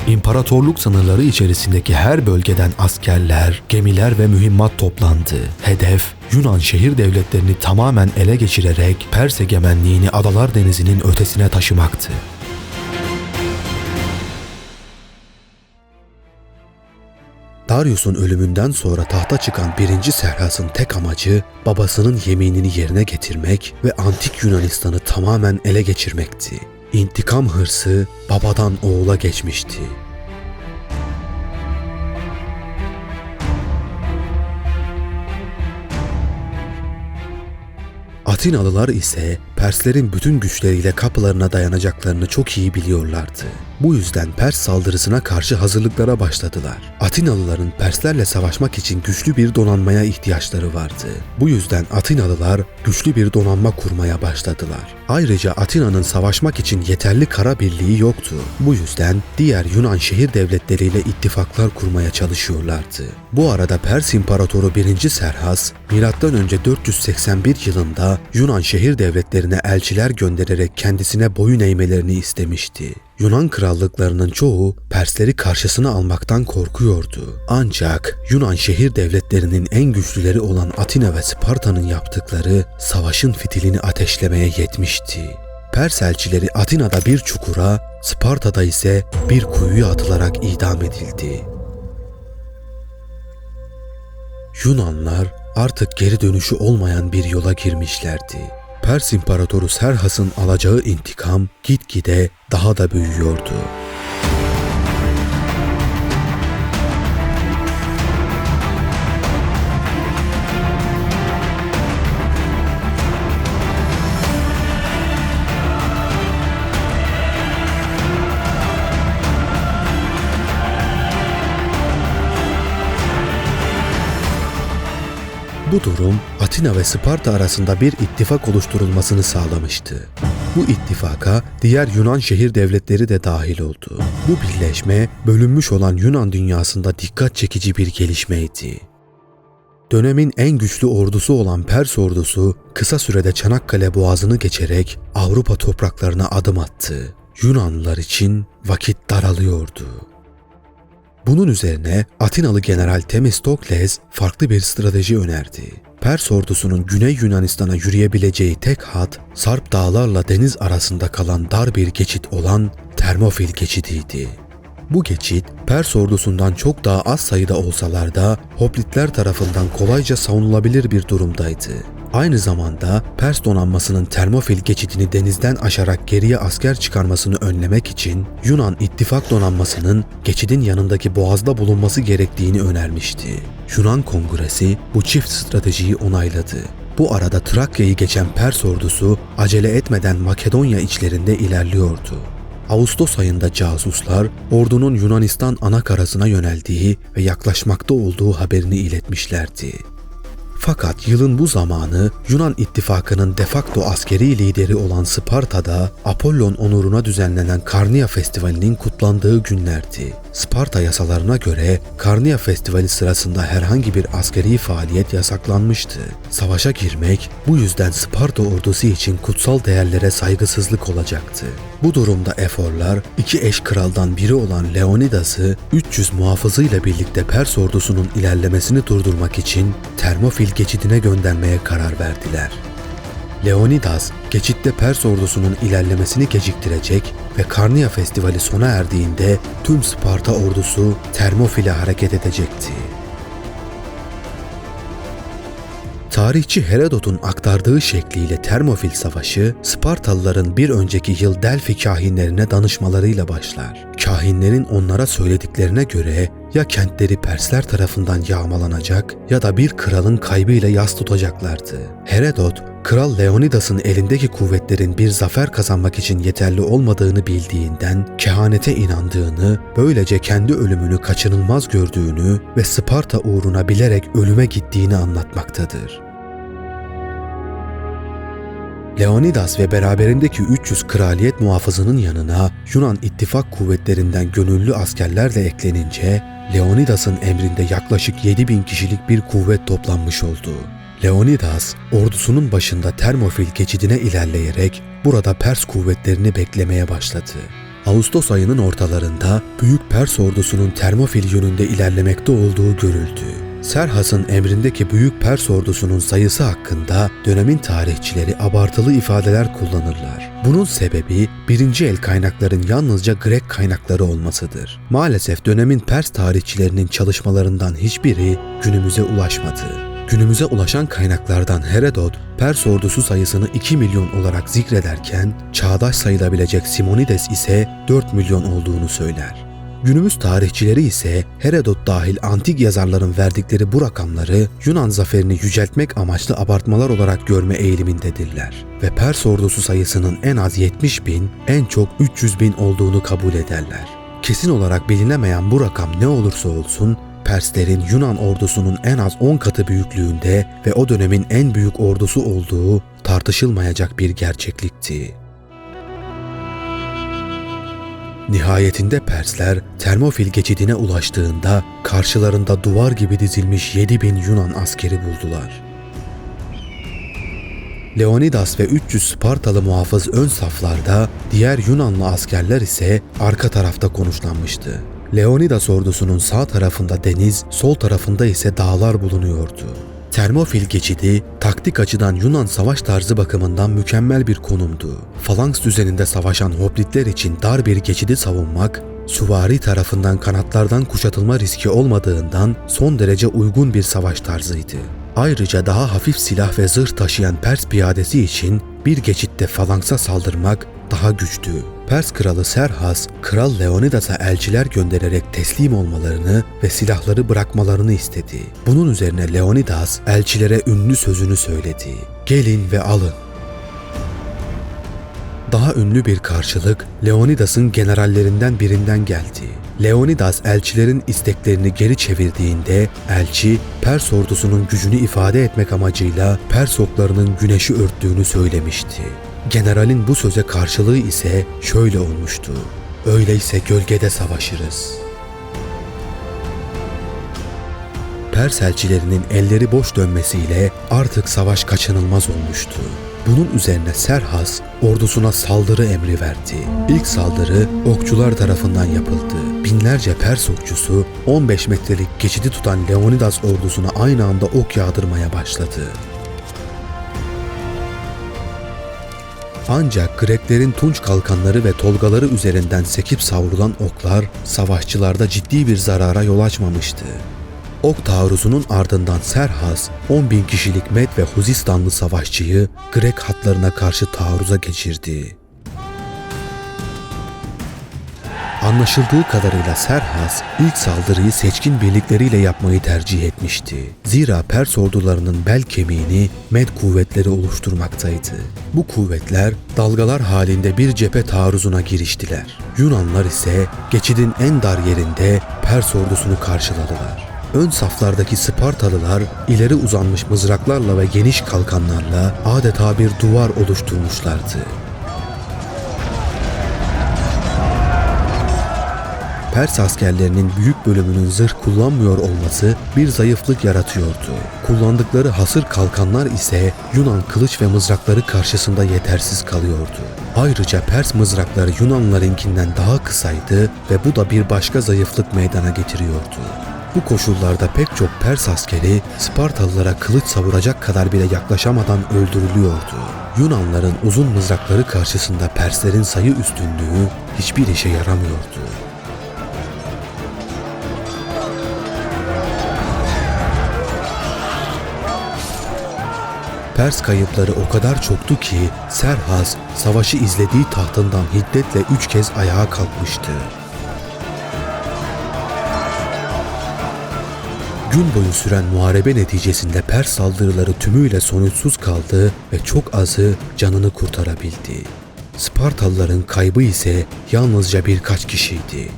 [SPEAKER 1] İmparatorluk sınırları içerisindeki her bölgeden askerler, gemiler ve mühimmat toplandı. Hedef, Yunan şehir devletlerini tamamen ele geçirerek Pers egemenliğini Adalar Denizi'nin ötesine taşımaktı. Darius'un ölümünden sonra tahta çıkan 1. Serhas'ın tek amacı babasının yeminini yerine getirmek ve antik Yunanistan'ı tamamen ele geçirmekti. İntikam hırsı babadan oğula geçmişti. Atinalılar ise Perslerin bütün güçleriyle kapılarına dayanacaklarını çok iyi biliyorlardı. Bu yüzden Pers saldırısına karşı hazırlıklara başladılar. Atinalıların Perslerle savaşmak için güçlü bir donanmaya ihtiyaçları vardı. Bu yüzden Atinalılar güçlü bir donanma kurmaya başladılar. Ayrıca Atina'nın savaşmak için yeterli kara birliği yoktu. Bu yüzden diğer Yunan şehir devletleriyle ittifaklar kurmaya çalışıyorlardı. Bu arada Pers İmparatoru 1. Serhas, M.Ö. 481 yılında Yunan şehir devletlerine elçiler göndererek kendisine boyun eğmelerini istemişti. Yunan krallıklarının çoğu Persleri karşısına almaktan korkuyordu. Ancak Yunan şehir devletlerinin en güçlüleri olan Atina ve Sparta'nın yaptıkları savaşın fitilini ateşlemeye yetmişti. Pers elçileri Atina'da bir çukura, Sparta'da ise bir kuyuya atılarak idam edildi. Yunanlar artık geri dönüşü olmayan bir yola girmişlerdi. Pers İmparatoru Serhas'ın alacağı intikam gitgide daha da büyüyordu. Bu durum Atina ve Sparta arasında bir ittifak oluşturulmasını sağlamıştı. Bu ittifaka diğer Yunan şehir devletleri de dahil oldu. Bu birleşme bölünmüş olan Yunan dünyasında dikkat çekici bir gelişmeydi. Dönemin en güçlü ordusu olan Pers ordusu kısa sürede Çanakkale Boğazı'nı geçerek Avrupa topraklarına adım attı. Yunanlılar için vakit daralıyordu. Bunun üzerine Atinalı General Themistokles farklı bir strateji önerdi. Pers ordusunun Güney Yunanistan'a yürüyebileceği tek hat, Sarp dağlarla deniz arasında kalan dar bir geçit olan Termofil geçidiydi. Bu geçit, Pers ordusundan çok daha az sayıda olsalar da Hoplitler tarafından kolayca savunulabilir bir durumdaydı. Aynı zamanda Pers donanmasının Termofil geçidini denizden aşarak geriye asker çıkarmasını önlemek için Yunan ittifak donanmasının geçidin yanındaki boğazda bulunması gerektiğini önermişti. Yunan Kongresi bu çift stratejiyi onayladı. Bu arada Trakya'yı geçen Pers ordusu acele etmeden Makedonya içlerinde ilerliyordu. Ağustos ayında casuslar ordunun Yunanistan anakarasına yöneldiği ve yaklaşmakta olduğu haberini iletmişlerdi. Fakat yılın bu zamanı Yunan ittifakının de facto askeri lideri olan Sparta'da Apollon onuruna düzenlenen Karnia Festivali'nin kutlandığı günlerdi. Sparta yasalarına göre Karnia Festivali sırasında herhangi bir askeri faaliyet yasaklanmıştı. Savaşa girmek bu yüzden Sparta ordusu için kutsal değerlere saygısızlık olacaktı. Bu durumda eforlar iki eş kraldan biri olan Leonidas'ı 300 muhafızıyla birlikte Pers ordusunun ilerlemesini durdurmak için Termofil geçidine göndermeye karar verdiler. Leonidas, geçitte Pers ordusunun ilerlemesini geciktirecek ve Karnia Festivali sona erdiğinde tüm Sparta ordusu Termofil'e hareket edecekti. Tarihçi Herodot'un aktardığı şekliyle Termofil Savaşı, Spartalıların bir önceki yıl Delfi kahinlerine danışmalarıyla başlar. Kahinlerin onlara söylediklerine göre ya kentleri Persler tarafından yağmalanacak ya da bir kralın kaybıyla yas tutacaklardı. Herodot, Kral Leonidas'ın elindeki kuvvetlerin bir zafer kazanmak için yeterli olmadığını bildiğinden kehanete inandığını, böylece kendi ölümünü kaçınılmaz gördüğünü ve Sparta uğruna bilerek ölüme gittiğini anlatmaktadır. Leonidas ve beraberindeki 300 kraliyet muhafızının yanına Yunan ittifak kuvvetlerinden gönüllü askerler de eklenince Leonidas'ın emrinde yaklaşık 7000 kişilik bir kuvvet toplanmış oldu. Leonidas ordusunun başında Termofil geçidine ilerleyerek burada Pers kuvvetlerini beklemeye başladı. Ağustos ayının ortalarında Büyük Pers ordusunun Termofil yönünde ilerlemekte olduğu görüldü. Serhas'ın emrindeki Büyük Pers ordusunun sayısı hakkında dönemin tarihçileri abartılı ifadeler kullanırlar. Bunun sebebi birinci el kaynakların yalnızca Grek kaynakları olmasıdır. Maalesef dönemin Pers tarihçilerinin çalışmalarından hiçbiri günümüze ulaşmadı. Günümüze ulaşan kaynaklardan Herodot, Pers ordusu sayısını 2 milyon olarak zikrederken, çağdaş sayılabilecek Simonides ise 4 milyon olduğunu söyler. Günümüz tarihçileri ise Herodot dahil antik yazarların verdikleri bu rakamları Yunan zaferini yüceltmek amaçlı abartmalar olarak görme eğilimindedirler ve Pers ordusu sayısının en az 70.000, en çok 300.000 olduğunu kabul ederler. Kesin olarak bilinemeyen bu rakam ne olursa olsun, Perslerin Yunan ordusunun en az 10 katı büyüklüğünde ve o dönemin en büyük ordusu olduğu tartışılmayacak bir gerçeklikti. Nihayetinde Persler Termofil geçidine ulaştığında karşılarında duvar gibi dizilmiş 7000 Yunan askeri buldular. Leonidas ve 300 Spartalı muhafız ön saflarda, diğer Yunanlı askerler ise arka tarafta konuşlanmıştı. Leonidas ordusunun sağ tarafında deniz, sol tarafında ise dağlar bulunuyordu. Termofil geçidi, taktik açıdan Yunan savaş tarzı bakımından mükemmel bir konumdu. Falanks düzeninde savaşan hoplitler için dar bir geçidi savunmak, süvari tarafından kanatlardan kuşatılma riski olmadığından son derece uygun bir savaş tarzıydı. Ayrıca daha hafif silah ve zırh taşıyan Pers piyadesi için bir geçitte Falanks'a saldırmak daha güçtü. Pers kralı Serhas, Kral Leonidas'a elçiler göndererek teslim olmalarını ve silahları bırakmalarını istedi. Bunun üzerine Leonidas elçilere ünlü sözünü söyledi: "Gelin ve alın." Daha Daha ünlü bir karşılık Leonidas'ın generallerinden birinden geldi. Leonidas elçilerin isteklerini geri çevirdiğinde elçi Pers ordusunun gücünü ifade etmek amacıyla Pers oklarının güneşi örttüğünü söylemişti. Generalin bu söze karşılığı ise şöyle olmuştu: "Öyleyse gölgede savaşırız." Pers elçilerinin elleri boş dönmesiyle artık savaş kaçınılmaz olmuştu. Bunun üzerine Serhas ordusuna saldırı emri verdi. İlk saldırı okçular tarafından yapıldı. Binlerce Pers okçusu 15 metrelik geçidi tutan Leonidas ordusuna aynı anda ok yağdırmaya başladı. Ancak Greklerin tunç kalkanları ve tolgaları üzerinden sekip savrulan oklar savaşçılarda ciddi bir zarara yol açmamıştı. Ok taarruzunun ardından Serhas 10.000 kişilik Med ve Huzistanlı savaşçıyı Grek hatlarına karşı taarruza geçirdi. Anlaşıldığı kadarıyla Serhas ilk saldırıyı seçkin birlikleriyle yapmayı tercih etmişti. Zira Pers ordularının bel kemiğini Med kuvvetleri oluşturmaktaydı. Bu kuvvetler dalgalar halinde bir cephe taarruzuna giriştiler. Yunanlar ise geçidin en dar yerinde Pers ordusunu karşıladılar. Ön saflardaki Spartalılar ileri uzanmış mızraklarla ve geniş kalkanlarla adeta bir duvar oluşturmuşlardı. Pers askerlerinin büyük bölümünün zırh kullanmıyor olması bir zayıflık yaratıyordu. Kullandıkları hasır kalkanlar ise Yunan kılıç ve mızrakları karşısında yetersiz kalıyordu. Ayrıca Pers mızrakları Yunanlarınkinden daha kısaydı ve bu da bir başka zayıflık meydana getiriyordu. Bu koşullarda pek çok Pers askeri Spartalılara kılıç savuracak kadar bile yaklaşamadan öldürülüyordu. Yunanların uzun mızrakları karşısında Perslerin sayı üstünlüğü hiçbir işe yaramıyordu. Pers kayıpları o kadar çoktu ki Serhas savaşı izlediği tahtından hiddetle 3 kez ayağa kalkmıştı. Gün boyu süren muharebe neticesinde Pers saldırıları tümüyle sonuçsuz kaldı ve çok azı canını kurtarabildi. Spartalıların kaybı ise yalnızca birkaç kişiydi.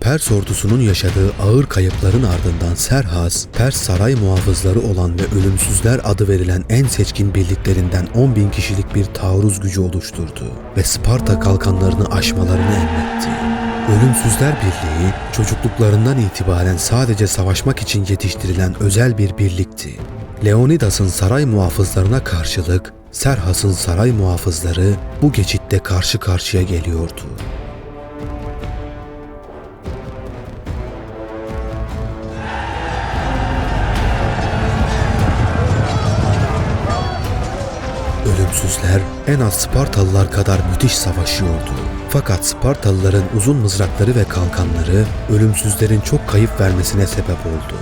[SPEAKER 1] Pers ordusunun yaşadığı ağır kayıpların ardından Serhas, Pers saray muhafızları olan ve Ölümsüzler adı verilen en seçkin birliklerinden 10.000 kişilik bir taarruz gücü oluşturdu ve Sparta kalkanlarını aşmalarını emretti. Ölümsüzler Birliği, çocukluklarından itibaren sadece savaşmak için yetiştirilen özel bir birlikti. Leonidas'ın saray muhafızlarına karşılık, Serhas'ın saray muhafızları bu geçitte karşı karşıya geliyordu. Ölümsüzler en az Spartalılar kadar müthiş savaşıyordu. Fakat Spartalıların uzun mızrakları ve kalkanları Ölümsüzlerin çok kayıp vermesine sebep oldu.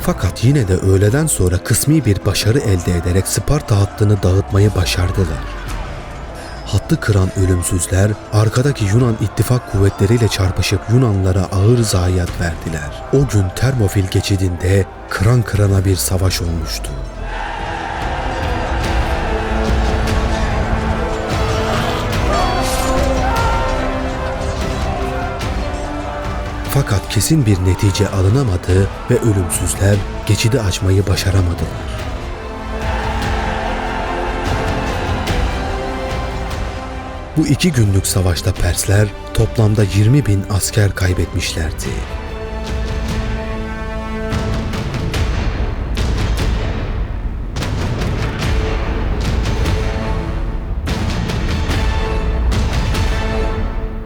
[SPEAKER 1] Fakat yine de öğleden sonra kısmi bir başarı elde ederek Sparta hattını dağıtmayı başardılar. Hattı kıran Ölümsüzler arkadaki Yunan ittifak kuvvetleriyle çarpışıp Yunanlara ağır zayiat verdiler. O gün Termofil geçidinde kıran kırana bir savaş olmuştu. Fakat kesin bir netice alınamadı ve Ölümsüzler geçidi açmayı başaramadılar. Bu 2 günlük savaşta Persler toplamda 20.000 asker kaybetmişlerdi.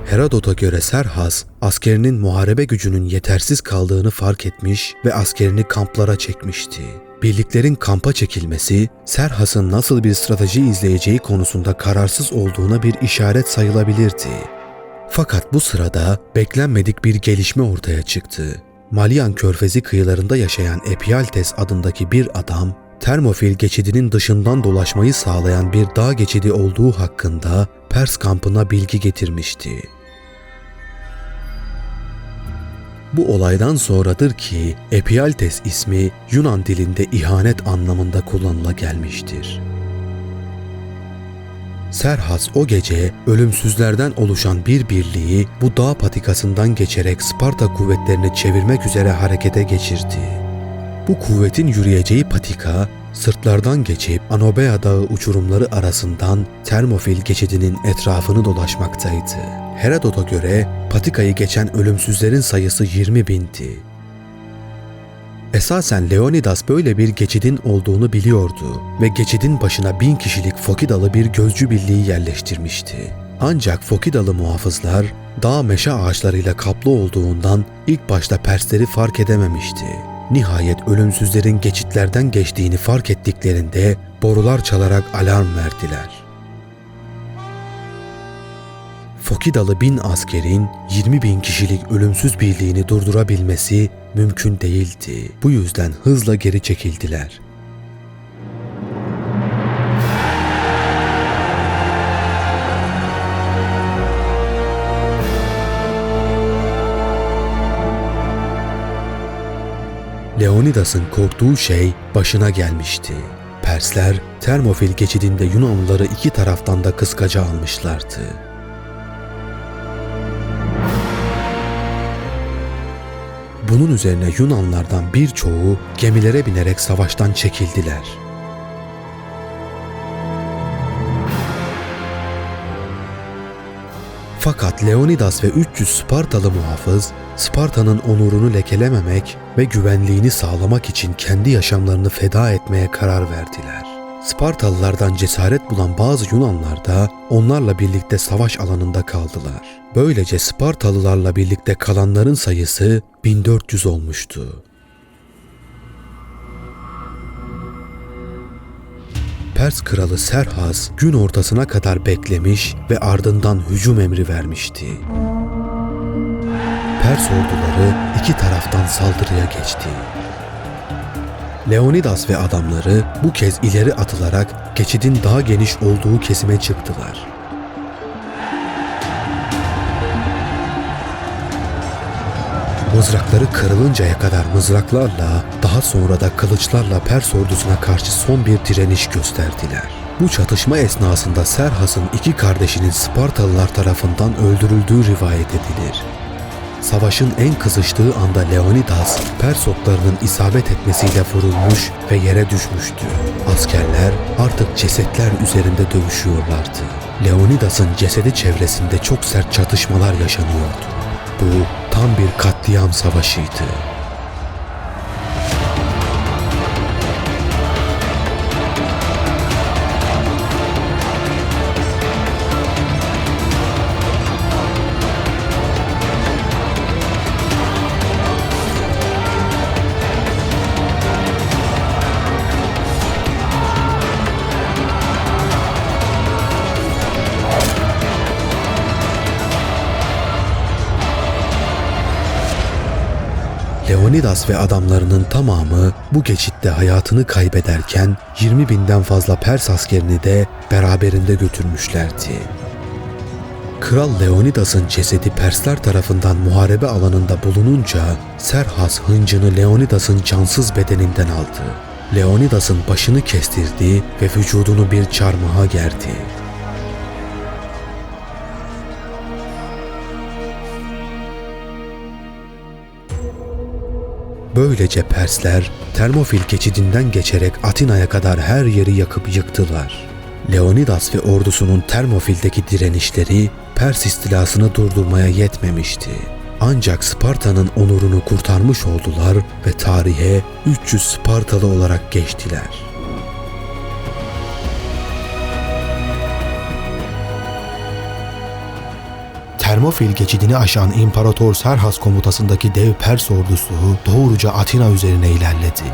[SPEAKER 1] Herodot'a göre Serhas, askerinin muharebe gücünün yetersiz kaldığını fark etmiş ve askerini kamplara çekmişti. Birliklerin kampa çekilmesi, Serhas'ın nasıl bir strateji izleyeceği konusunda kararsız olduğuna bir işaret sayılabilirdi. Fakat bu sırada beklenmedik bir gelişme ortaya çıktı. Malian Körfezi kıyılarında yaşayan Epialtes adındaki bir adam, Termofil geçidinin dışından dolaşmayı sağlayan bir dağ geçidi olduğu hakkında Pers kampına bilgi getirmişti. Bu olaydan sonradır ki Ephialtes ismi Yunan dilinde ihanet anlamında kullanıla gelmiştir. Serhas o gece ölümsüzlerden oluşan bir birliği bu dağ patikasından geçerek Sparta kuvvetlerini çevirmek üzere harekete geçirdi. Bu kuvvetin yürüyeceği patika, sırtlardan geçip Anobea Dağı uçurumları arasından Termofil geçidinin etrafını dolaşmaktaydı. Herodot'a göre patikayı geçen ölümsüzlerin sayısı 20.000'di. Esasen Leonidas böyle bir geçidin olduğunu biliyordu ve geçidin başına 1000 kişilik Fokidalı bir gözcü birliği yerleştirmişti. Ancak Fokidalı muhafızlar dağ meşe ağaçlarıyla kaplı olduğundan ilk başta Persleri fark edememişti. Nihayet ölümsüzlerin geçitlerden geçtiğini fark ettiklerinde borular çalarak alarm verdiler. Fokidalı 1000 askerin 20.000 kişilik ölümsüz birliğini durdurabilmesi mümkün değildi. Bu yüzden hızla geri çekildiler. Leonidas'ın korktuğu şey başına gelmişti. Persler Termofil geçidinde Yunanlıları iki taraftan da kıskaca almışlardı. Bunun üzerine Yunanlardan birçoğu gemilere binerek savaştan çekildiler. Fakat Leonidas ve 300 Spartalı muhafız, Sparta'nın onurunu lekelememek ve güvenliğini sağlamak için kendi yaşamlarını feda etmeye karar verdiler. Spartalılardan cesaret bulan bazı Yunanlar da onlarla birlikte savaş alanında kaldılar. Böylece Spartalılarla birlikte kalanların sayısı 1400 olmuştu. Pers kralı Serhas gün ortasına kadar beklemiş ve ardından hücum emri vermişti. Pers orduları iki taraftan saldırıya geçti. Leonidas ve adamları bu kez ileri atılarak geçidin daha geniş olduğu kesime çıktılar. Mızrakları kırılıncaya kadar mızraklarla, daha sonra da kılıçlarla Pers ordusuna karşı son bir direniş gösterdiler. Bu çatışma esnasında Serhas'ın iki kardeşinin Spartalılar tarafından öldürüldüğü rivayet edilir. Savaşın en kızıştığı anda Leonidas, Pers oklarının isabet etmesiyle vurulmuş ve yere düşmüştü. Askerler artık cesetler üzerinde dövüşüyorlardı. Leonidas'ın cesedi çevresinde çok sert çatışmalar yaşanıyordu. Bu tam bir katliam savaşıydı. Leonidas ve adamlarının tamamı bu geçitte hayatını kaybederken 20.000'den fazla Pers askerini de beraberinde götürmüşlerdi. Kral Leonidas'ın cesedi Persler tarafından muharebe alanında bulununca Serhas hıncını Leonidas'ın cansız bedeninden aldı. Leonidas'ın başını kestirdi ve vücudunu bir çarmıha gerdi. Böylece Persler Termofil geçidinden geçerek Atina'ya kadar her yeri yakıp yıktılar. Leonidas ve ordusunun Termofil'deki direnişleri Pers istilasını durdurmaya yetmemişti. Ancak Sparta'nın onurunu kurtarmış oldular ve tarihe 300 Spartalı olarak geçtiler. Termofil geçidini aşan İmparator Serhas komutasındaki dev Pers ordusu doğruca Atina üzerine ilerledi.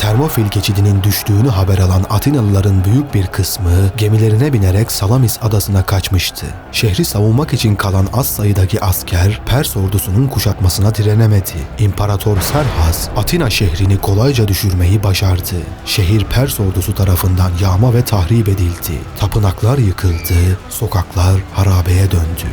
[SPEAKER 1] Termofil geçidinin düştüğünü haber alan Atinalıların büyük bir kısmı gemilerine binerek Salamis adasına kaçmıştı. Şehri savunmak için kalan az sayıdaki asker Pers ordusunun kuşatmasına direnemedi. İmparator Serhas Atina şehrini kolayca düşürmeyi başardı. Şehir Pers ordusu tarafından yağma ve tahrip edildi. Tapınaklar yıkıldı, sokaklar harabeye döndü.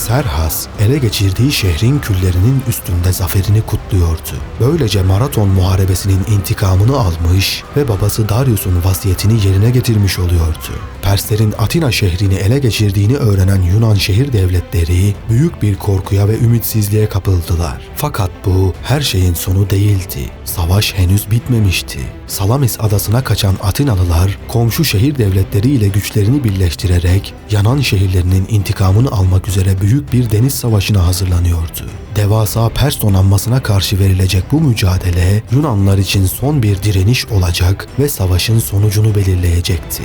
[SPEAKER 1] Serhas, ele geçirdiği şehrin küllerinin üstünde zaferini kutluyordu. Böylece Maraton Muharebesi'nin intikamını almış ve babası Darius'un vasiyetini yerine getirmiş oluyordu. Perslerin Atina şehrini ele geçirdiğini öğrenen Yunan şehir devletleri büyük bir korkuya ve ümitsizliğe kapıldılar. Fakat bu her şeyin sonu değildi. Savaş henüz bitmemişti. Salamis adasına kaçan Atinalılar komşu şehir devletleriyle güçlerini birleştirerek yanan şehirlerinin intikamını almak üzere büyük bir deniz savaşına hazırlanıyordu. Devasa Pers donanmasına karşı verilecek bu mücadele Yunanlılar için son bir direniş olacak ve savaşın sonucunu belirleyecekti.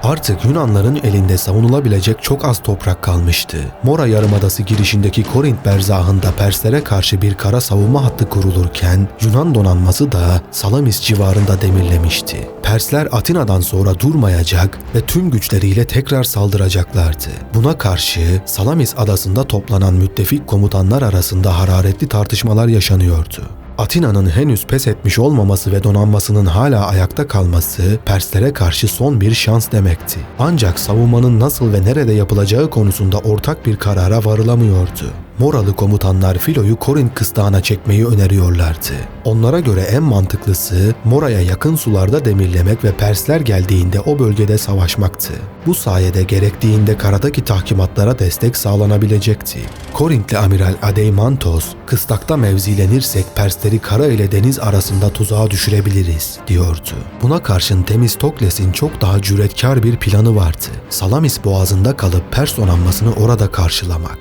[SPEAKER 1] Artık Yunanların elinde savunulabilecek çok az toprak kalmıştı. Mora Yarımadası girişindeki Korint berzahında Perslere karşı bir kara savunma hattı kurulurken Yunan donanması da Salamis civarında demirlemişti. Persler Atina'dan sonra durmayacak ve tüm güçleriyle tekrar saldıracaklardı. Buna karşı Salamis adasında toplanan müttefik komutanlar arasında hararetli tartışmalar yaşanıyordu. Atina'nın henüz pes etmiş olmaması ve donanmasının hala ayakta kalması Perslere karşı son bir şans demekti. Ancak savunmanın nasıl ve nerede yapılacağı konusunda ortak bir karara varılamıyordu. Moralı komutanlar filoyu Korint kıstağına çekmeyi öneriyorlardı. Onlara göre en mantıklısı Mora'ya yakın sularda demirlemek ve Persler geldiğinde o bölgede savaşmaktı. Bu sayede gerektiğinde karadaki tahkimatlara destek sağlanabilecekti. Korintli amiral Adeimantos, kıstakta mevzilenirsek Persleri kara ile deniz arasında tuzağa düşürebiliriz, diyordu. Buna karşın Themistokles'in çok daha cüretkar bir planı vardı. Salamis boğazında kalıp Pers donanmasını orada karşılamak.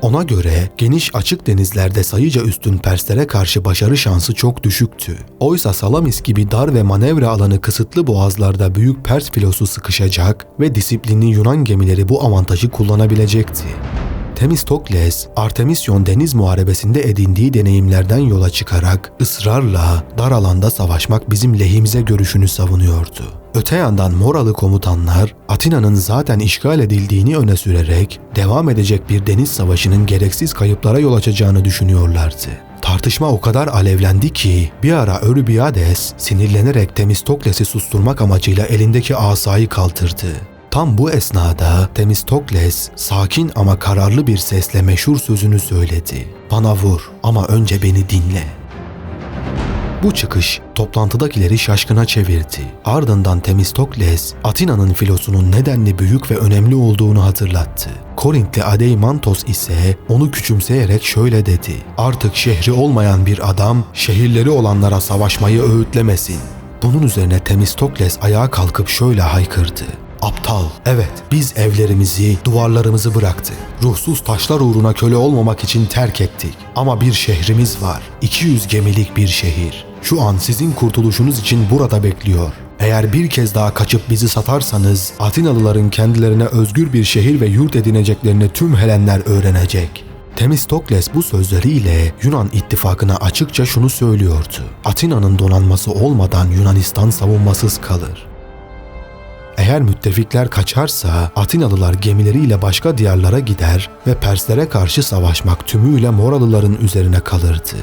[SPEAKER 1] Ona göre geniş açık denizlerde sayıca üstün Perslere karşı başarı şansı çok düşüktü. Oysa Salamis gibi dar ve manevra alanı kısıtlı boğazlarda büyük Pers filosu sıkışacak ve disiplinli Yunan gemileri bu avantajı kullanabilecekti. Themistokles, Artemisyon deniz muharebesinde edindiği deneyimlerden yola çıkarak ısrarla dar alanda savaşmak bizim lehimize görüşünü savunuyordu. Öte yandan Moralı komutanlar Atina'nın zaten işgal edildiğini öne sürerek devam edecek bir deniz savaşının gereksiz kayıplara yol açacağını düşünüyorlardı. Tartışma o kadar alevlendi ki bir ara Eurybiades sinirlenerek Themistokles'i susturmak amacıyla elindeki asayı kaldırdı. Tam bu esnada Themistokles sakin ama kararlı bir sesle meşhur sözünü söyledi. "Bana vur ama önce beni dinle." Bu çıkış toplantıdakileri şaşkına çevirdi. Ardından Themistokles, Atina'nın filosunun nedenli büyük ve önemli olduğunu hatırlattı. Korintli Adeimantos ise onu küçümseyerek şöyle dedi: "Artık şehri olmayan bir adam şehirleri olanlara savaşmayı öğütlemesin." Bunun üzerine Themistokles ayağa kalkıp şöyle haykırdı: "Aptal, evet biz evlerimizi, duvarlarımızı bıraktık. Ruhsuz taşlar uğruna köle olmamak için terk ettik. Ama bir şehrimiz var, 200 gemilik bir şehir. Şu an sizin kurtuluşunuz için burada bekliyor. Eğer bir kez daha kaçıp bizi satarsanız Atinalıların kendilerine özgür bir şehir ve yurt edineceklerini tüm Helenler öğrenecek." Themistokles bu sözleriyle Yunan ittifakına açıkça şunu söylüyordu: Atina'nın donanması olmadan Yunanistan savunmasız kalır. Eğer müttefikler kaçarsa Atinalılar gemileriyle başka diyarlara gider ve Perslere karşı savaşmak tümüyle Moralıların üzerine kalırdı.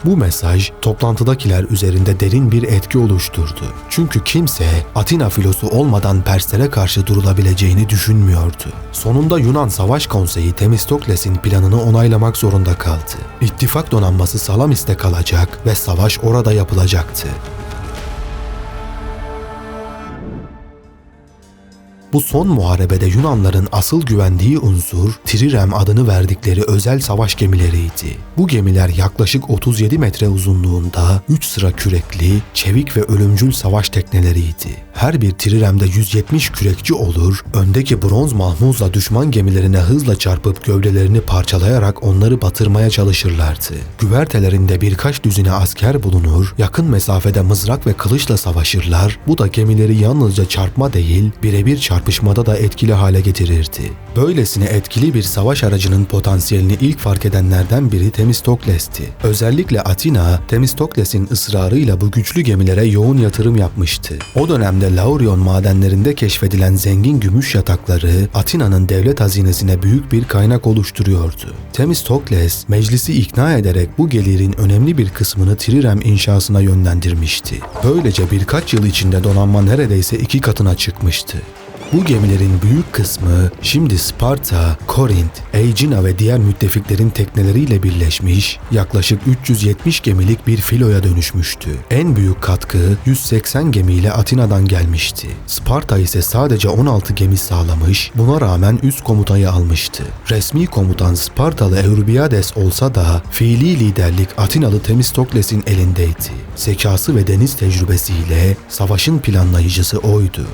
[SPEAKER 1] Bu mesaj toplantıdakiler üzerinde derin bir etki oluşturdu. Çünkü kimse Atina filosu olmadan Perslere karşı durulabileceğini düşünmüyordu. Sonunda Yunan Savaş Konseyi Themistokles'in planını onaylamak zorunda kaldı. İttifak donanması Salamis'te kalacak ve savaş orada yapılacaktı. Bu son muharebede Yunanların asıl güvendiği unsur Trirem adını verdikleri özel savaş gemileriydi. Bu gemiler yaklaşık 37 metre uzunluğunda 3 sıra kürekli, çevik ve ölümcül savaş tekneleriydi. Her bir Trirem'de 170 kürekçi olur, öndeki bronz mahmuzla düşman gemilerine hızla çarpıp gövdelerini parçalayarak onları batırmaya çalışırlardı. Güvertelerinde birkaç düzine asker bulunur, yakın mesafede mızrak ve kılıçla savaşırlar. Bu da gemileri yalnızca çarpma değil, birebir çarpma çarpışmada da etkili hale getirirdi. Böylesine etkili bir savaş aracının potansiyelini ilk fark edenlerden biri Themistokles'ti. Özellikle Atina, Themistokles'in ısrarıyla bu güçlü gemilere yoğun yatırım yapmıştı. O dönemde Laurion madenlerinde keşfedilen zengin gümüş yatakları Atina'nın devlet hazinesine büyük bir kaynak oluşturuyordu. Themistokles, meclisi ikna ederek bu gelirin önemli bir kısmını Trirem inşasına yönlendirmişti. Böylece birkaç yıl içinde donanma neredeyse 2 katına çıkmıştı. Bu gemilerin büyük kısmı şimdi Sparta, Korint, Aegina ve diğer müttefiklerin tekneleriyle birleşmiş, yaklaşık 370 gemilik bir filoya dönüşmüştü. En büyük katkı 180 gemiyle Atina'dan gelmişti. Sparta ise sadece 16 gemi sağlamış, buna rağmen üst komutayı almıştı. Resmi komutan Spartalı Eurybiades olsa da fiili liderlik Atinalı Themistokles'in elindeydi. Zekası ve deniz tecrübesiyle savaşın planlayıcısı oydu.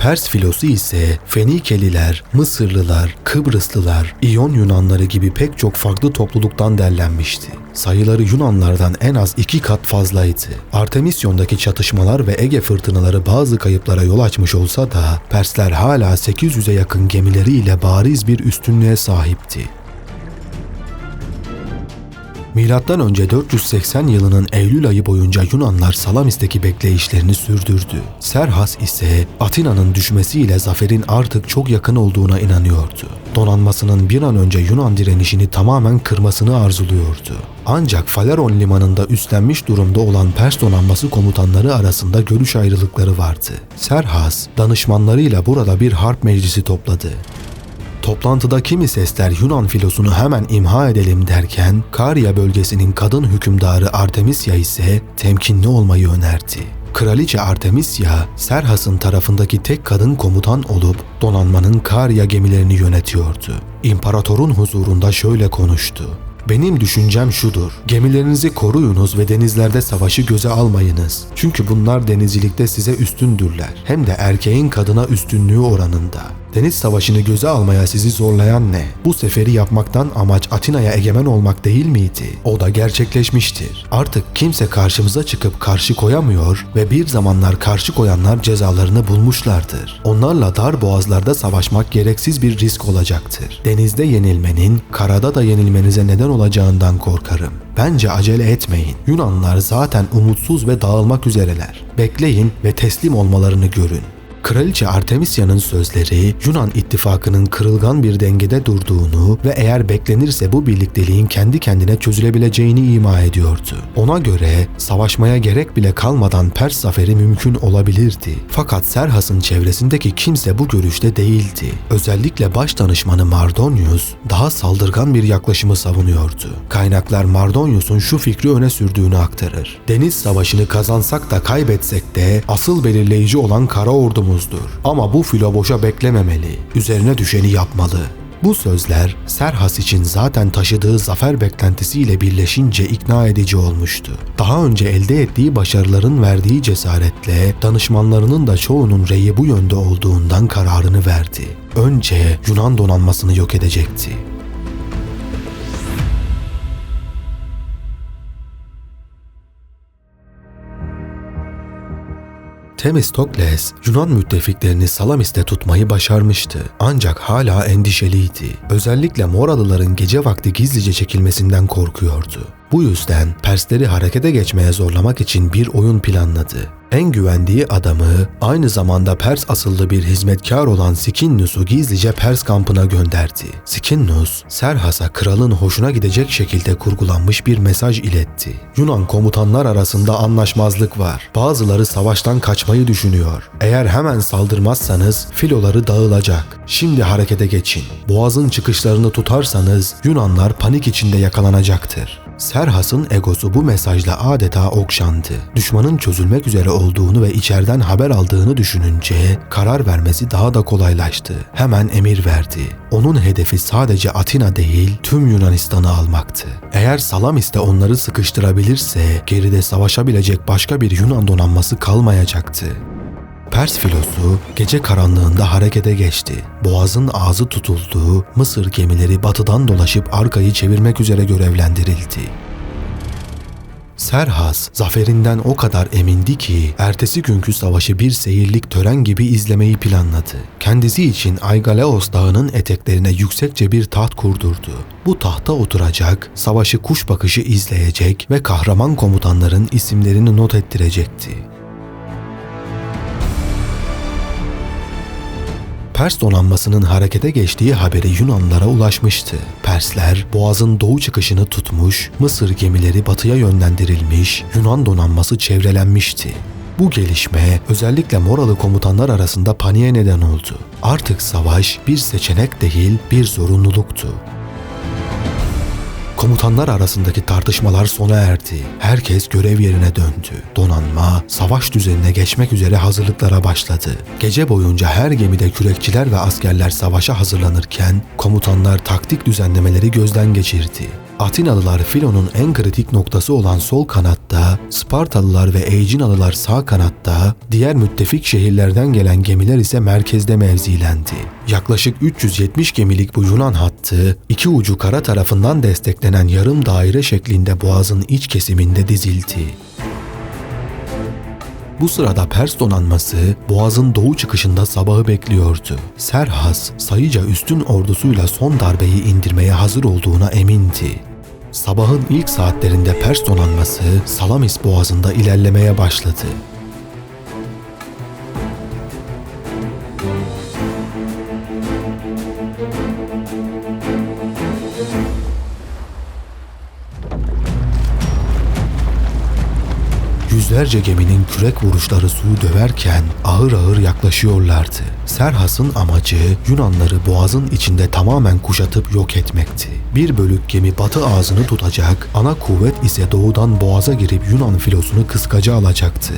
[SPEAKER 1] Pers filosu ise Fenikeliler, Mısırlılar, Kıbrıslılar, İyon Yunanları gibi pek çok farklı topluluktan derlenmişti. Sayıları Yunanlardan en az 2 kat fazlaydı. Artemisyon'daki çatışmalar ve Ege fırtınaları bazı kayıplara yol açmış olsa da Persler hala 800'e yakın gemileriyle bariz bir üstünlüğe sahipti. M.Ö. 480 yılının Eylül ayı boyunca Yunanlar Salamis'teki bekleyişlerini sürdürdü. Serhas ise Atina'nın düşmesiyle zaferin artık çok yakın olduğuna inanıyordu. Donanmasının bir an önce Yunan direnişini tamamen kırmasını arzuluyordu. Ancak Faleron limanında üstlenmiş durumda olan Pers donanması komutanları arasında görüş ayrılıkları vardı. Serhas, danışmanlarıyla burada bir harp meclisi topladı. Toplantıda kimi sesler Yunan filosunu hemen imha edelim derken, Karya bölgesinin kadın hükümdarı Artemisya ise temkinli olmayı önerdi. Kraliçe Artemisya, Serhas'ın tarafındaki tek kadın komutan olup donanmanın Karya gemilerini yönetiyordu. İmparatorun huzurunda şöyle konuştu. Benim düşüncem şudur, gemilerinizi koruyunuz ve denizlerde savaşı göze almayınız. Çünkü bunlar denizcilikte size üstündürler. Hem de erkeğin kadına üstünlüğü oranında. Deniz savaşını göze almaya sizi zorlayan ne? Bu seferi yapmaktan amaç Atina'ya egemen olmak değil miydi? O da gerçekleşmiştir. Artık kimse karşımıza çıkıp karşı koyamıyor ve bir zamanlar karşı koyanlar cezalarını bulmuşlardır. Onlarla dar boğazlarda savaşmak gereksiz bir risk olacaktır. Denizde yenilmenin, karada da yenilmenize neden olacağından korkarım. Bence acele etmeyin. Yunanlar zaten umutsuz ve dağılmak üzereler. Bekleyin ve teslim olmalarını görün. Kraliçe Artemisya'nın sözleri Yunan ittifakının kırılgan bir dengede durduğunu ve eğer beklenirse bu birlikteliğin kendi kendine çözülebileceğini ima ediyordu. Ona göre savaşmaya gerek bile kalmadan Pers zaferi mümkün olabilirdi. Fakat Serhas'ın çevresindeki kimse bu görüşte değildi. Özellikle baş danışmanı Mardonius daha saldırgan bir yaklaşımı savunuyordu. Kaynaklar Mardonius'un şu fikri öne sürdüğünü aktarır. Deniz savaşını kazansak da kaybetsek de asıl belirleyici olan kara ordumuz. Ama bu filo boşa beklememeli, üzerine düşeni yapmalı. Bu sözler Serhas için zaten taşıdığı zafer beklentisiyle birleşince ikna edici olmuştu. Daha önce elde ettiği başarıların verdiği cesaretle danışmanlarının da çoğunun reyi bu yönde olduğundan kararını verdi. Önce Yunan donanmasını yok edecekti. Themistokles, Yunan müttefiklerini Salamis'te tutmayı başarmıştı. Ancak hala endişeliydi. Özellikle Moralıların gece vakti gizlice çekilmesinden korkuyordu. Bu yüzden Persleri harekete geçmeye zorlamak için bir oyun planladı. En güvendiği adamı, aynı zamanda Pers asıllı bir hizmetkar olan Sikinnus'u gizlice Pers kampına gönderdi. Sikinnus, Serhas'a kralın hoşuna gidecek şekilde kurgulanmış bir mesaj iletti. Yunan komutanlar arasında anlaşmazlık var. Bazıları savaştan kaçmayı düşünüyor. Eğer hemen saldırmazsanız filoları dağılacak. Şimdi harekete geçin. Boğazın çıkışlarını tutarsanız Yunanlar panik içinde yakalanacaktır. Serhas'ın egosu bu mesajla adeta okşandı. Düşmanın çözülmek üzere olduğunu ve içeriden haber aldığını düşününce karar vermesi daha da kolaylaştı. Hemen emir verdi. Onun hedefi sadece Atina değil, tüm Yunanistan'ı almaktı. Eğer Salamis'te onları sıkıştırabilirse geride savaşabilecek başka bir Yunan donanması kalmayacaktı. Pers filosu gece karanlığında harekete geçti. Boğazın ağzı tutuldu, Mısır gemileri batıdan dolaşıp arkayı çevirmek üzere görevlendirildi. Serhas zaferinden o kadar emindi ki ertesi günkü savaşı bir seyirlik tören gibi izlemeyi planladı. Kendisi için Aigaleos Dağı'nın eteklerine yüksekçe bir taht kurdurdu. Bu tahta oturacak, savaşı kuş bakışı izleyecek ve kahraman komutanların isimlerini not ettirecekti. Pers donanmasının harekete geçtiği haberi Yunanlılara ulaşmıştı. Persler boğazın doğu çıkışını tutmuş, Mısır gemileri batıya yönlendirilmiş, Yunan donanması çevrelenmişti. Bu gelişme özellikle Moralı komutanlar arasında paniğe neden oldu. Artık savaş bir seçenek değil, bir zorunluluktu. Komutanlar arasındaki tartışmalar sona erdi. Herkes görev yerine döndü. Donanma, savaş düzenine geçmek üzere hazırlıklara başladı. Gece boyunca her gemide kürekçiler ve askerler savaşa hazırlanırken, komutanlar taktik düzenlemeleri gözden geçirdi. Atinalılar Filo'nun en kritik noktası olan sol kanatta, Spartalılar ve Aeginalılar sağ kanatta, diğer müttefik şehirlerden gelen gemiler ise merkezde mevzilendi. Yaklaşık 370 gemilik bu Yunan hattı, iki ucu kara tarafından desteklenen yarım daire şeklinde boğazın iç kesiminde dizildi. Bu sırada Pers donanması boğazın doğu çıkışında sabahı bekliyordu. Serhas sayıca üstün ordusuyla son darbeyi indirmeye hazır olduğuna emindi. Sabahın ilk saatlerinde Pers donanması Salamis boğazında ilerlemeye başladı. Yüzlerce geminin kürek vuruşları suyu döverken ağır ağır yaklaşıyorlardı. Serhas'ın amacı Yunanları boğazın içinde tamamen kuşatıp yok etmekti. Bir bölük gemi batı ağzını tutacak, ana kuvvet ise doğudan boğaza girip Yunan filosunu kıskaca alacaktı.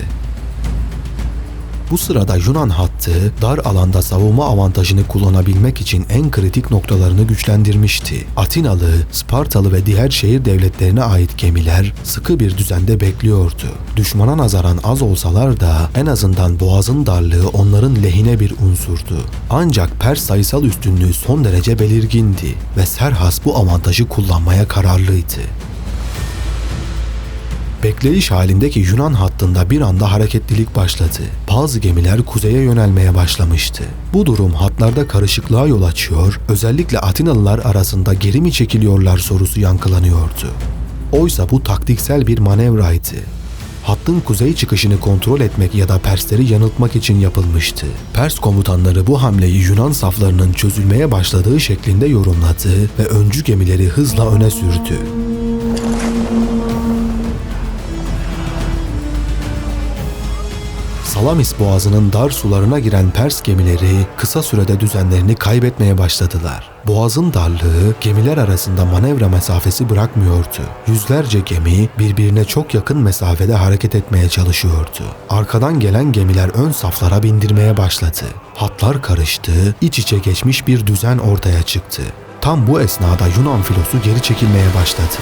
[SPEAKER 1] Bu sırada Yunan hattı dar alanda savunma avantajını kullanabilmek için en kritik noktalarını güçlendirmişti. Atinalı, Spartalı ve diğer şehir devletlerine ait gemiler sıkı bir düzende bekliyordu. Düşmana nazaran az olsalar da en azından boğazın darlığı onların lehine bir unsurdu. Ancak Pers sayısal üstünlüğü son derece belirgindi ve Serhas bu avantajı kullanmaya kararlıydı. Bekleyiş halindeki Yunan hattında bir anda hareketlilik başladı. Bazı gemiler kuzeye yönelmeye başlamıştı. Bu durum hatlarda karışıklığa yol açıyor, özellikle Atinalılar arasında geri mi çekiliyorlar sorusu yankılanıyordu. Oysa bu taktiksel bir manevraydı. Hattın kuzey çıkışını kontrol etmek ya da Persleri yanıltmak için yapılmıştı. Pers komutanları bu hamleyi Yunan saflarının çözülmeye başladığı şeklinde yorumladı ve öncü gemileri hızla öne sürdü. Salamis boğazının dar sularına giren Pers gemileri kısa sürede düzenlerini kaybetmeye başladılar. Boğazın darlığı gemiler arasında manevra mesafesi bırakmıyordu. Yüzlerce gemi birbirine çok yakın mesafede hareket etmeye çalışıyordu. Arkadan gelen gemiler ön saflara bindirmeye başladı. Hatlar karıştı, iç içe geçmiş bir düzen ortaya çıktı. Tam bu esnada Yunan filosu geri çekilmeye başladı.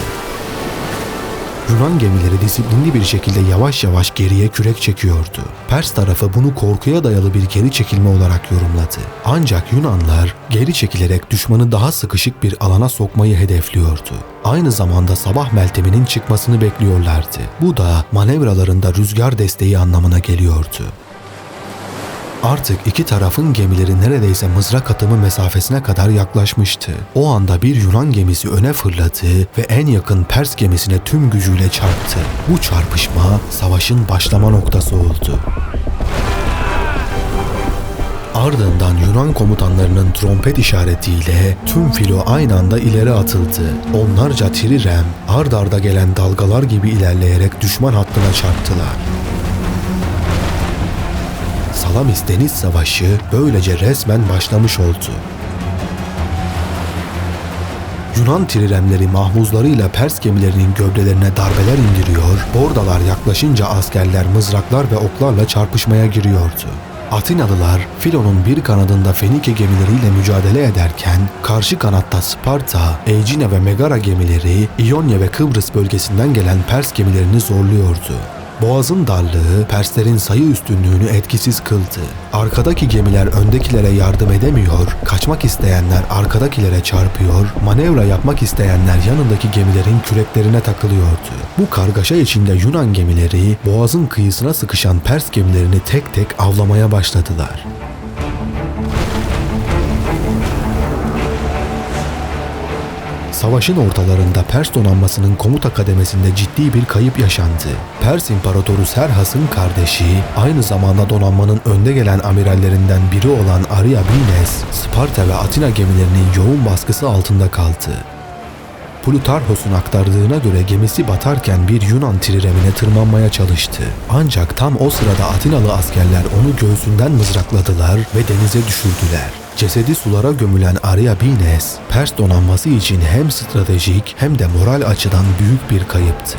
[SPEAKER 1] Yunan gemileri disiplinli bir şekilde yavaş yavaş geriye kürek çekiyordu. Pers tarafı bunu korkuya dayalı bir geri çekilme olarak yorumladı. Ancak Yunanlar geri çekilerek düşmanı daha sıkışık bir alana sokmayı hedefliyordu. Aynı zamanda sabah melteminin çıkmasını bekliyorlardı. Bu da manevralarında rüzgar desteği anlamına geliyordu. Artık iki tarafın gemileri neredeyse mızrak atımı mesafesine kadar yaklaşmıştı. O anda bir Yunan gemisi öne fırladı ve en yakın Pers gemisine tüm gücüyle çarptı. Bu çarpışma savaşın başlama noktası oldu. Ardından Yunan komutanlarının trompet işaretiyle tüm filo aynı anda ileri atıldı. Onlarca trirem ard arda gelen dalgalar gibi ilerleyerek düşman hattına çarptılar. Salamis Deniz Savaşı böylece resmen başlamış oldu. Yunan triremleri mahmuzlarıyla Pers gemilerinin gövdelerine darbeler indiriyor, bordalar yaklaşınca askerler mızraklar ve oklarla çarpışmaya giriyordu. Atinalılar Filo'nun bir kanadında Fenike gemileriyle mücadele ederken karşı kanatta Sparta, Aegina ve Megara gemileri İonya ve Kıbrıs bölgesinden gelen Pers gemilerini zorluyordu. Boğazın darlığı Perslerin sayı üstünlüğünü etkisiz kıldı. Arkadaki gemiler öndekilere yardım edemiyor, kaçmak isteyenler arkadakilere çarpıyor, manevra yapmak isteyenler yanındaki gemilerin küreklerine takılıyordu. Bu kargaşa içinde Yunan gemileri boğazın kıyısına sıkışan Pers gemilerini tek tek avlamaya başladılar. Savaşın ortalarında Pers donanmasının komuta kademesinde ciddi bir kayıp yaşandı. Pers İmparatoru Serhas'ın kardeşi, aynı zamanda donanmanın önde gelen amirallerinden biri olan Ariabines, Sparta ve Atina gemilerinin yoğun baskısı altında kaldı. Plutarhos'un aktardığına göre gemisi batarken bir Yunan triremine tırmanmaya çalıştı. Ancak tam o sırada Atinalı askerler onu göğsünden mızrakladılar ve denize düşürdüler. Cesedi sulara gömülen Ariabines, Pers donanması için hem stratejik hem de moral açıdan büyük bir kayıptı.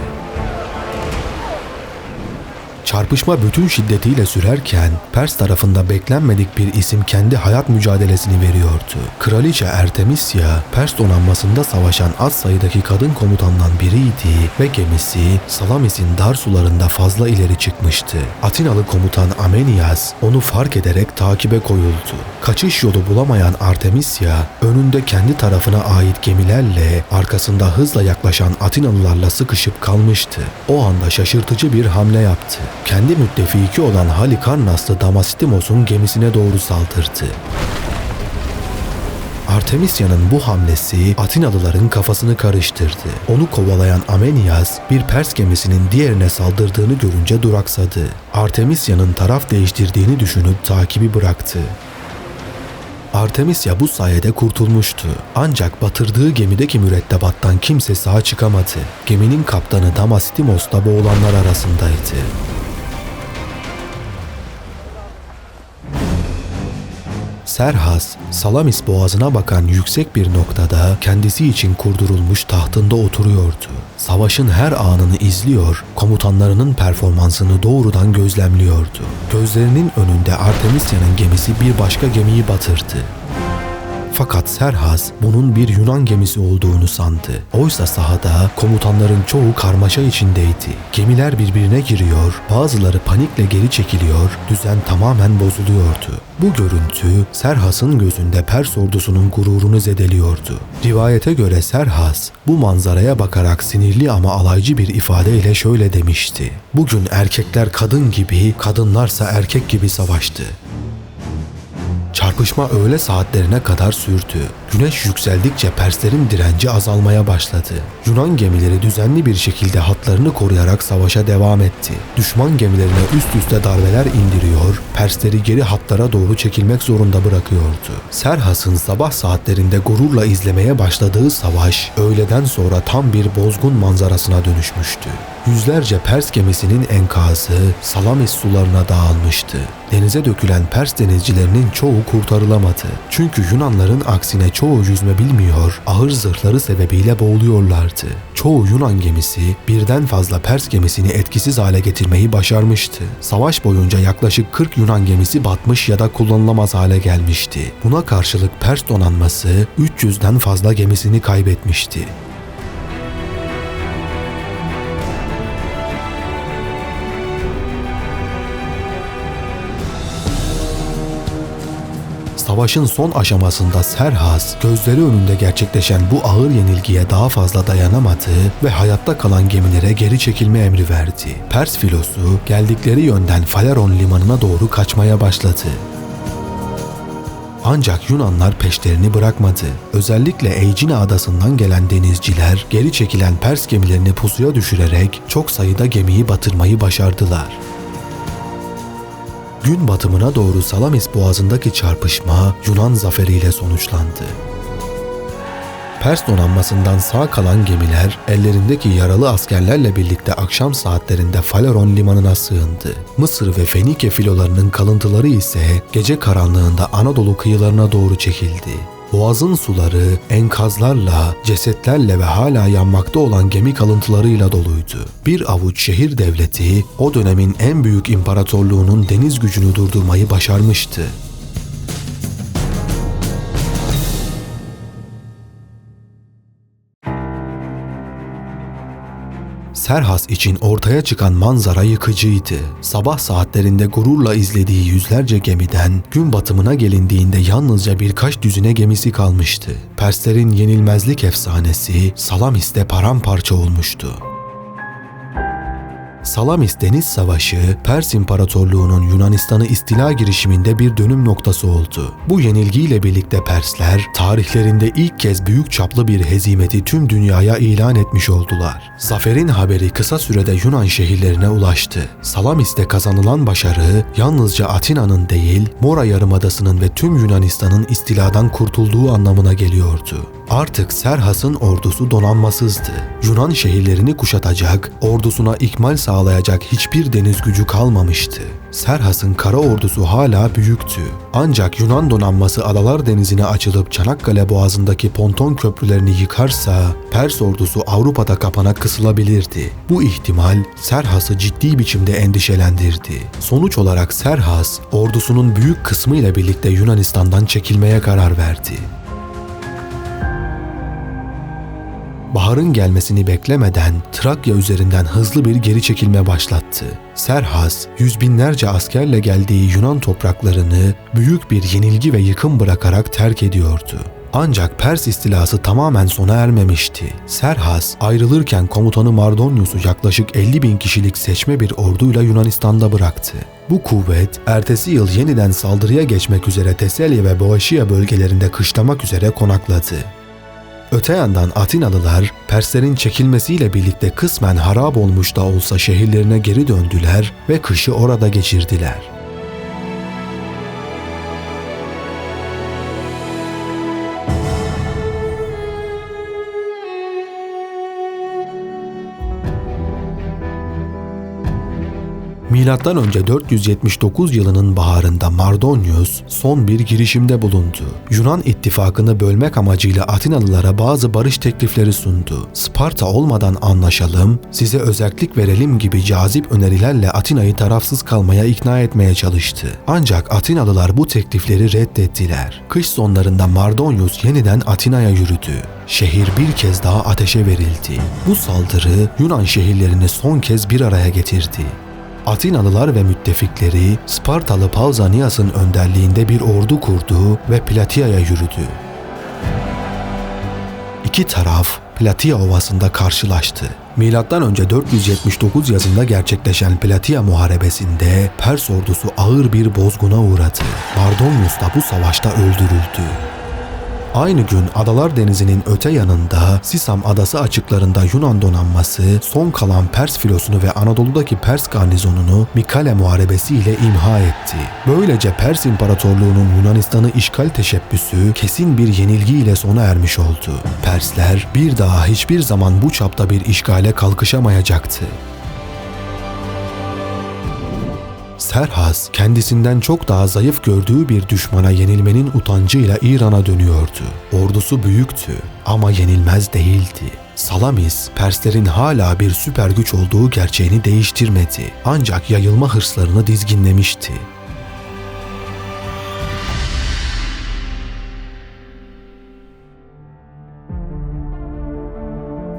[SPEAKER 1] Çarpışma bütün şiddetiyle sürerken Pers tarafında beklenmedik bir isim kendi hayat mücadelesini veriyordu. Kraliçe Artemisya, Pers donanmasında savaşan az sayıdaki kadın komutandan biriydi ve gemisi Salamis'in dar sularında fazla ileri çıkmıştı. Atinalı komutan Amenias onu fark ederek takibe koyuldu. Kaçış yolu bulamayan Artemisya, önünde kendi tarafına ait gemilerle arkasında hızla yaklaşan Atinalılarla sıkışıp kalmıştı. O anda şaşırtıcı bir hamle yaptı. Kendi müttefiki olan Halikarnaslı Damastimos'un gemisine doğru saldırdı. Artemisya'nın bu hamlesi Atinalıların kafasını karıştırdı. Onu kovalayan Amenias bir Pers gemisinin diğerine saldırdığını görünce duraksadı. Artemisya'nın taraf değiştirdiğini düşünüp takibi bıraktı. Artemisya bu sayede kurtulmuştu. Ancak batırdığı gemideki mürettebattan kimse sağ çıkamadı. Geminin kaptanı Damastimos da boğulanlar arasındaydı. Serhas, Salamis boğazına bakan yüksek bir noktada kendisi için kurdurulmuş tahtında oturuyordu. Savaşın her anını izliyor, komutanlarının performansını doğrudan gözlemliyordu. Gözlerinin önünde Artemisya'nın gemisi bir başka gemiyi batırdı. Fakat Serhas bunun bir Yunan gemisi olduğunu sandı. Oysa sahada komutanların çoğu karmaşa içindeydi. Gemiler birbirine giriyor, bazıları panikle geri çekiliyor, düzen tamamen bozuluyordu. Bu görüntü Serhas'ın gözünde Pers ordusunun gururunu zedeliyordu. Rivayete göre Serhas bu manzaraya bakarak sinirli ama alaycı bir ifadeyle şöyle demişti: "Bugün erkekler kadın gibi, kadınlarsa erkek gibi savaştı." Çarpışma öğle saatlerine kadar sürdü. Güneş yükseldikçe Perslerin direnci azalmaya başladı. Yunan gemileri düzenli bir şekilde hatlarını koruyarak savaşa devam etti. Düşman gemilerine üst üste darbeler indiriyor, Persleri geri hatlara doğru çekilmek zorunda bırakıyordu. Serhas'ın sabah saatlerinde gururla izlemeye başladığı savaş, öğleden sonra tam bir bozgun manzarasına dönüşmüştü. Yüzlerce Pers gemisinin enkazı Salamis sularına dağılmıştı. Denize dökülen Pers denizcilerinin çoğu kurtarılamadı. Çünkü Yunanların aksine çoğu yüzme bilmiyor, ağır zırhları sebebiyle boğuluyorlardı. Çoğu Yunan gemisi birden fazla Pers gemisini etkisiz hale getirmeyi başarmıştı. Savaş boyunca yaklaşık 40 Yunan gemisi batmış ya da kullanılamaz hale gelmişti. Buna karşılık Pers donanması 300'den fazla gemisini kaybetmişti. Savaşın son aşamasında Serhas, gözleri önünde gerçekleşen bu ağır yenilgiye daha fazla dayanamadı ve hayatta kalan gemilere geri çekilme emri verdi. Pers filosu geldikleri yönden Phaleron limanına doğru kaçmaya başladı. Ancak Yunanlar peşlerini bırakmadı. Özellikle Aegina adasından gelen denizciler geri çekilen Pers gemilerini pusuya düşürerek çok sayıda gemiyi batırmayı başardılar. Gün batımına doğru Salamis boğazındaki çarpışma Yunan zaferiyle sonuçlandı. Pers donanmasından sağ kalan gemiler ellerindeki yaralı askerlerle birlikte akşam saatlerinde Phaleron limanına sığındı. Mısır ve Fenike filolarının kalıntıları ise gece karanlığında Anadolu kıyılarına doğru çekildi. Boğazın suları enkazlarla, cesetlerle ve hala yanmakta olan gemi kalıntılarıyla doluydu. Bir avuç şehir devleti o dönemin en büyük imparatorluğunun deniz gücünü durdurmayı başarmıştı. Serhas için ortaya çıkan manzara yıkıcıydı. Sabah saatlerinde gururla izlediği yüzlerce gemiden gün batımına gelindiğinde yalnızca birkaç düzine gemisi kalmıştı. Perslerin yenilmezlik efsanesi Salamis'te paramparça olmuştu. Salamis Deniz Savaşı, Pers İmparatorluğu'nun Yunanistan'ı istila girişiminde bir dönüm noktası oldu. Bu yenilgiyle birlikte Persler, tarihlerinde ilk kez büyük çaplı bir hezimeti tüm dünyaya ilan etmiş oldular. Zaferin haberi kısa sürede Yunan şehirlerine ulaştı. Salamis'te kazanılan başarı, yalnızca Atina'nın değil, Mora Yarımadası'nın ve tüm Yunanistan'ın istiladan kurtulduğu anlamına geliyordu. Artık Serhas'ın ordusu donanmasızdı. Yunan şehirlerini kuşatacak, ordusuna ikmal sağlayacak hiçbir deniz gücü kalmamıştı. Serhas'ın kara ordusu hala büyüktü. Ancak Yunan donanması Adalar Denizi'ne açılıp Çanakkale Boğazı'ndaki ponton köprülerini yıkarsa Pers ordusu Avrupa'da kapana kısılabilirdi. Bu ihtimal Serhas'ı ciddi biçimde endişelendirdi. Sonuç olarak Serhas, ordusunun büyük kısmıyla birlikte Yunanistan'dan çekilmeye karar verdi. Baharın gelmesini beklemeden Trakya üzerinden hızlı bir geri çekilme başlattı. Serhas, yüz binlerce askerle geldiği Yunan topraklarını büyük bir yenilgi ve yıkım bırakarak terk ediyordu. Ancak Pers istilası tamamen sona ermemişti. Serhas ayrılırken komutanı Mardonius'u yaklaşık 50.000 kişilik seçme bir orduyla Yunanistan'da bıraktı. Bu kuvvet ertesi yıl yeniden saldırıya geçmek üzere Teselya ve Boeotia bölgelerinde kışlamak üzere konakladı. Öte yandan Atinalılar, Perslerin çekilmesiyle birlikte kısmen harap olmuş da olsa şehirlerine geri döndüler ve kışı orada geçirdiler. M.Ö. 479 yılının baharında Mardonius son bir girişimde bulundu. Yunan ittifakını bölmek amacıyla Atinalılara bazı barış teklifleri sundu. Sparta olmadan anlaşalım, size özellik verelim gibi cazip önerilerle Atina'yı tarafsız kalmaya ikna etmeye çalıştı. Ancak Atinalılar bu teklifleri reddettiler. Kış sonlarında Mardonius yeniden Atina'ya yürüdü. Şehir bir kez daha ateşe verildi. Bu saldırı Yunan şehirlerini son kez bir araya getirdi. Atinalılar ve müttefikleri Spartalı Pausanias'ın önderliğinde bir ordu kurdu ve Platia'ya yürüdü. İki taraf Platia Ovası'nda karşılaştı. M.Ö. 479 yazında gerçekleşen Platia Muharebesi'nde Pers ordusu ağır bir bozguna uğradı. Mardonius da bu savaşta öldürüldü. Aynı gün Adalar Denizi'nin öte yanında Sisam Adası açıklarında Yunan donanması son kalan Pers filosunu ve Anadolu'daki Pers garnizonunu Mikale Muharebesi ile imha etti. Böylece Pers İmparatorluğu'nun Yunanistan'ı işgal teşebbüsü kesin bir yenilgiyle sona ermiş oldu. Persler bir daha hiçbir zaman bu çapta bir işgale kalkışamayacaktı. Serhas, kendisinden çok daha zayıf gördüğü bir düşmana yenilmenin utancıyla İran'a dönüyordu. Ordusu büyüktü ama yenilmez değildi. Salamis, Perslerin hala bir süper güç olduğu gerçeğini değiştirmedi. Ancak yayılma hırslarını dizginlemişti.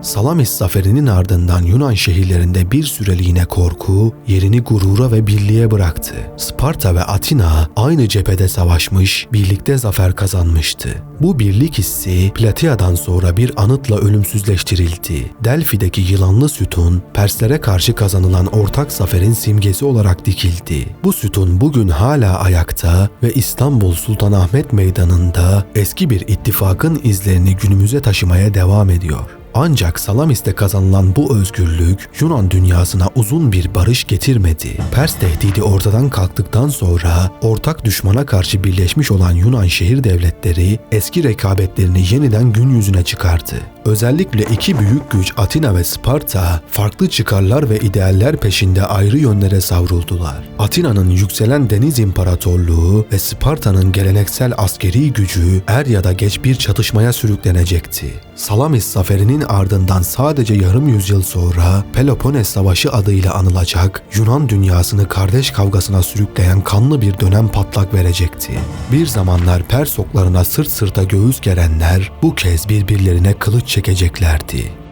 [SPEAKER 1] Salamis zaferinin ardından Yunan şehirlerinde bir süreliğine korku, yerini gurura ve birliğe bıraktı. Sparta ve Atina aynı cephede savaşmış, birlikte zafer kazanmıştı. Bu birlik hissi Platia'dan sonra bir anıtla ölümsüzleştirildi. Delfi'deki yılanlı sütun, Perslere karşı kazanılan ortak zaferin simgesi olarak dikildi. Bu sütun bugün hala ayakta ve İstanbul Sultanahmet Meydanı'nda eski bir ittifakın izlerini günümüze taşımaya devam ediyor. Ancak Salamis'te kazanılan bu özgürlük Yunan dünyasına uzun bir barış getirmedi. Pers tehdidi ortadan kalktıktan sonra ortak düşmana karşı birleşmiş olan Yunan şehir devletleri eski rekabetlerini yeniden gün yüzüne çıkardı. Özellikle iki büyük güç Atina ve Sparta farklı çıkarlar ve idealler peşinde ayrı yönlere savruldular. Atina'nın yükselen deniz imparatorluğu ve Sparta'nın geleneksel askeri gücü er ya da geç bir çatışmaya sürüklenecekti. Salamis zaferinin ardından sadece yarım yüzyıl sonra Peloponnes Savaşı adıyla anılacak Yunan dünyasını kardeş kavgasına sürükleyen kanlı bir dönem patlak verecekti. Bir zamanlar Pers oklarına sırt sırta göğüs gerenler bu kez birbirlerine kılıç çekeceklerdi.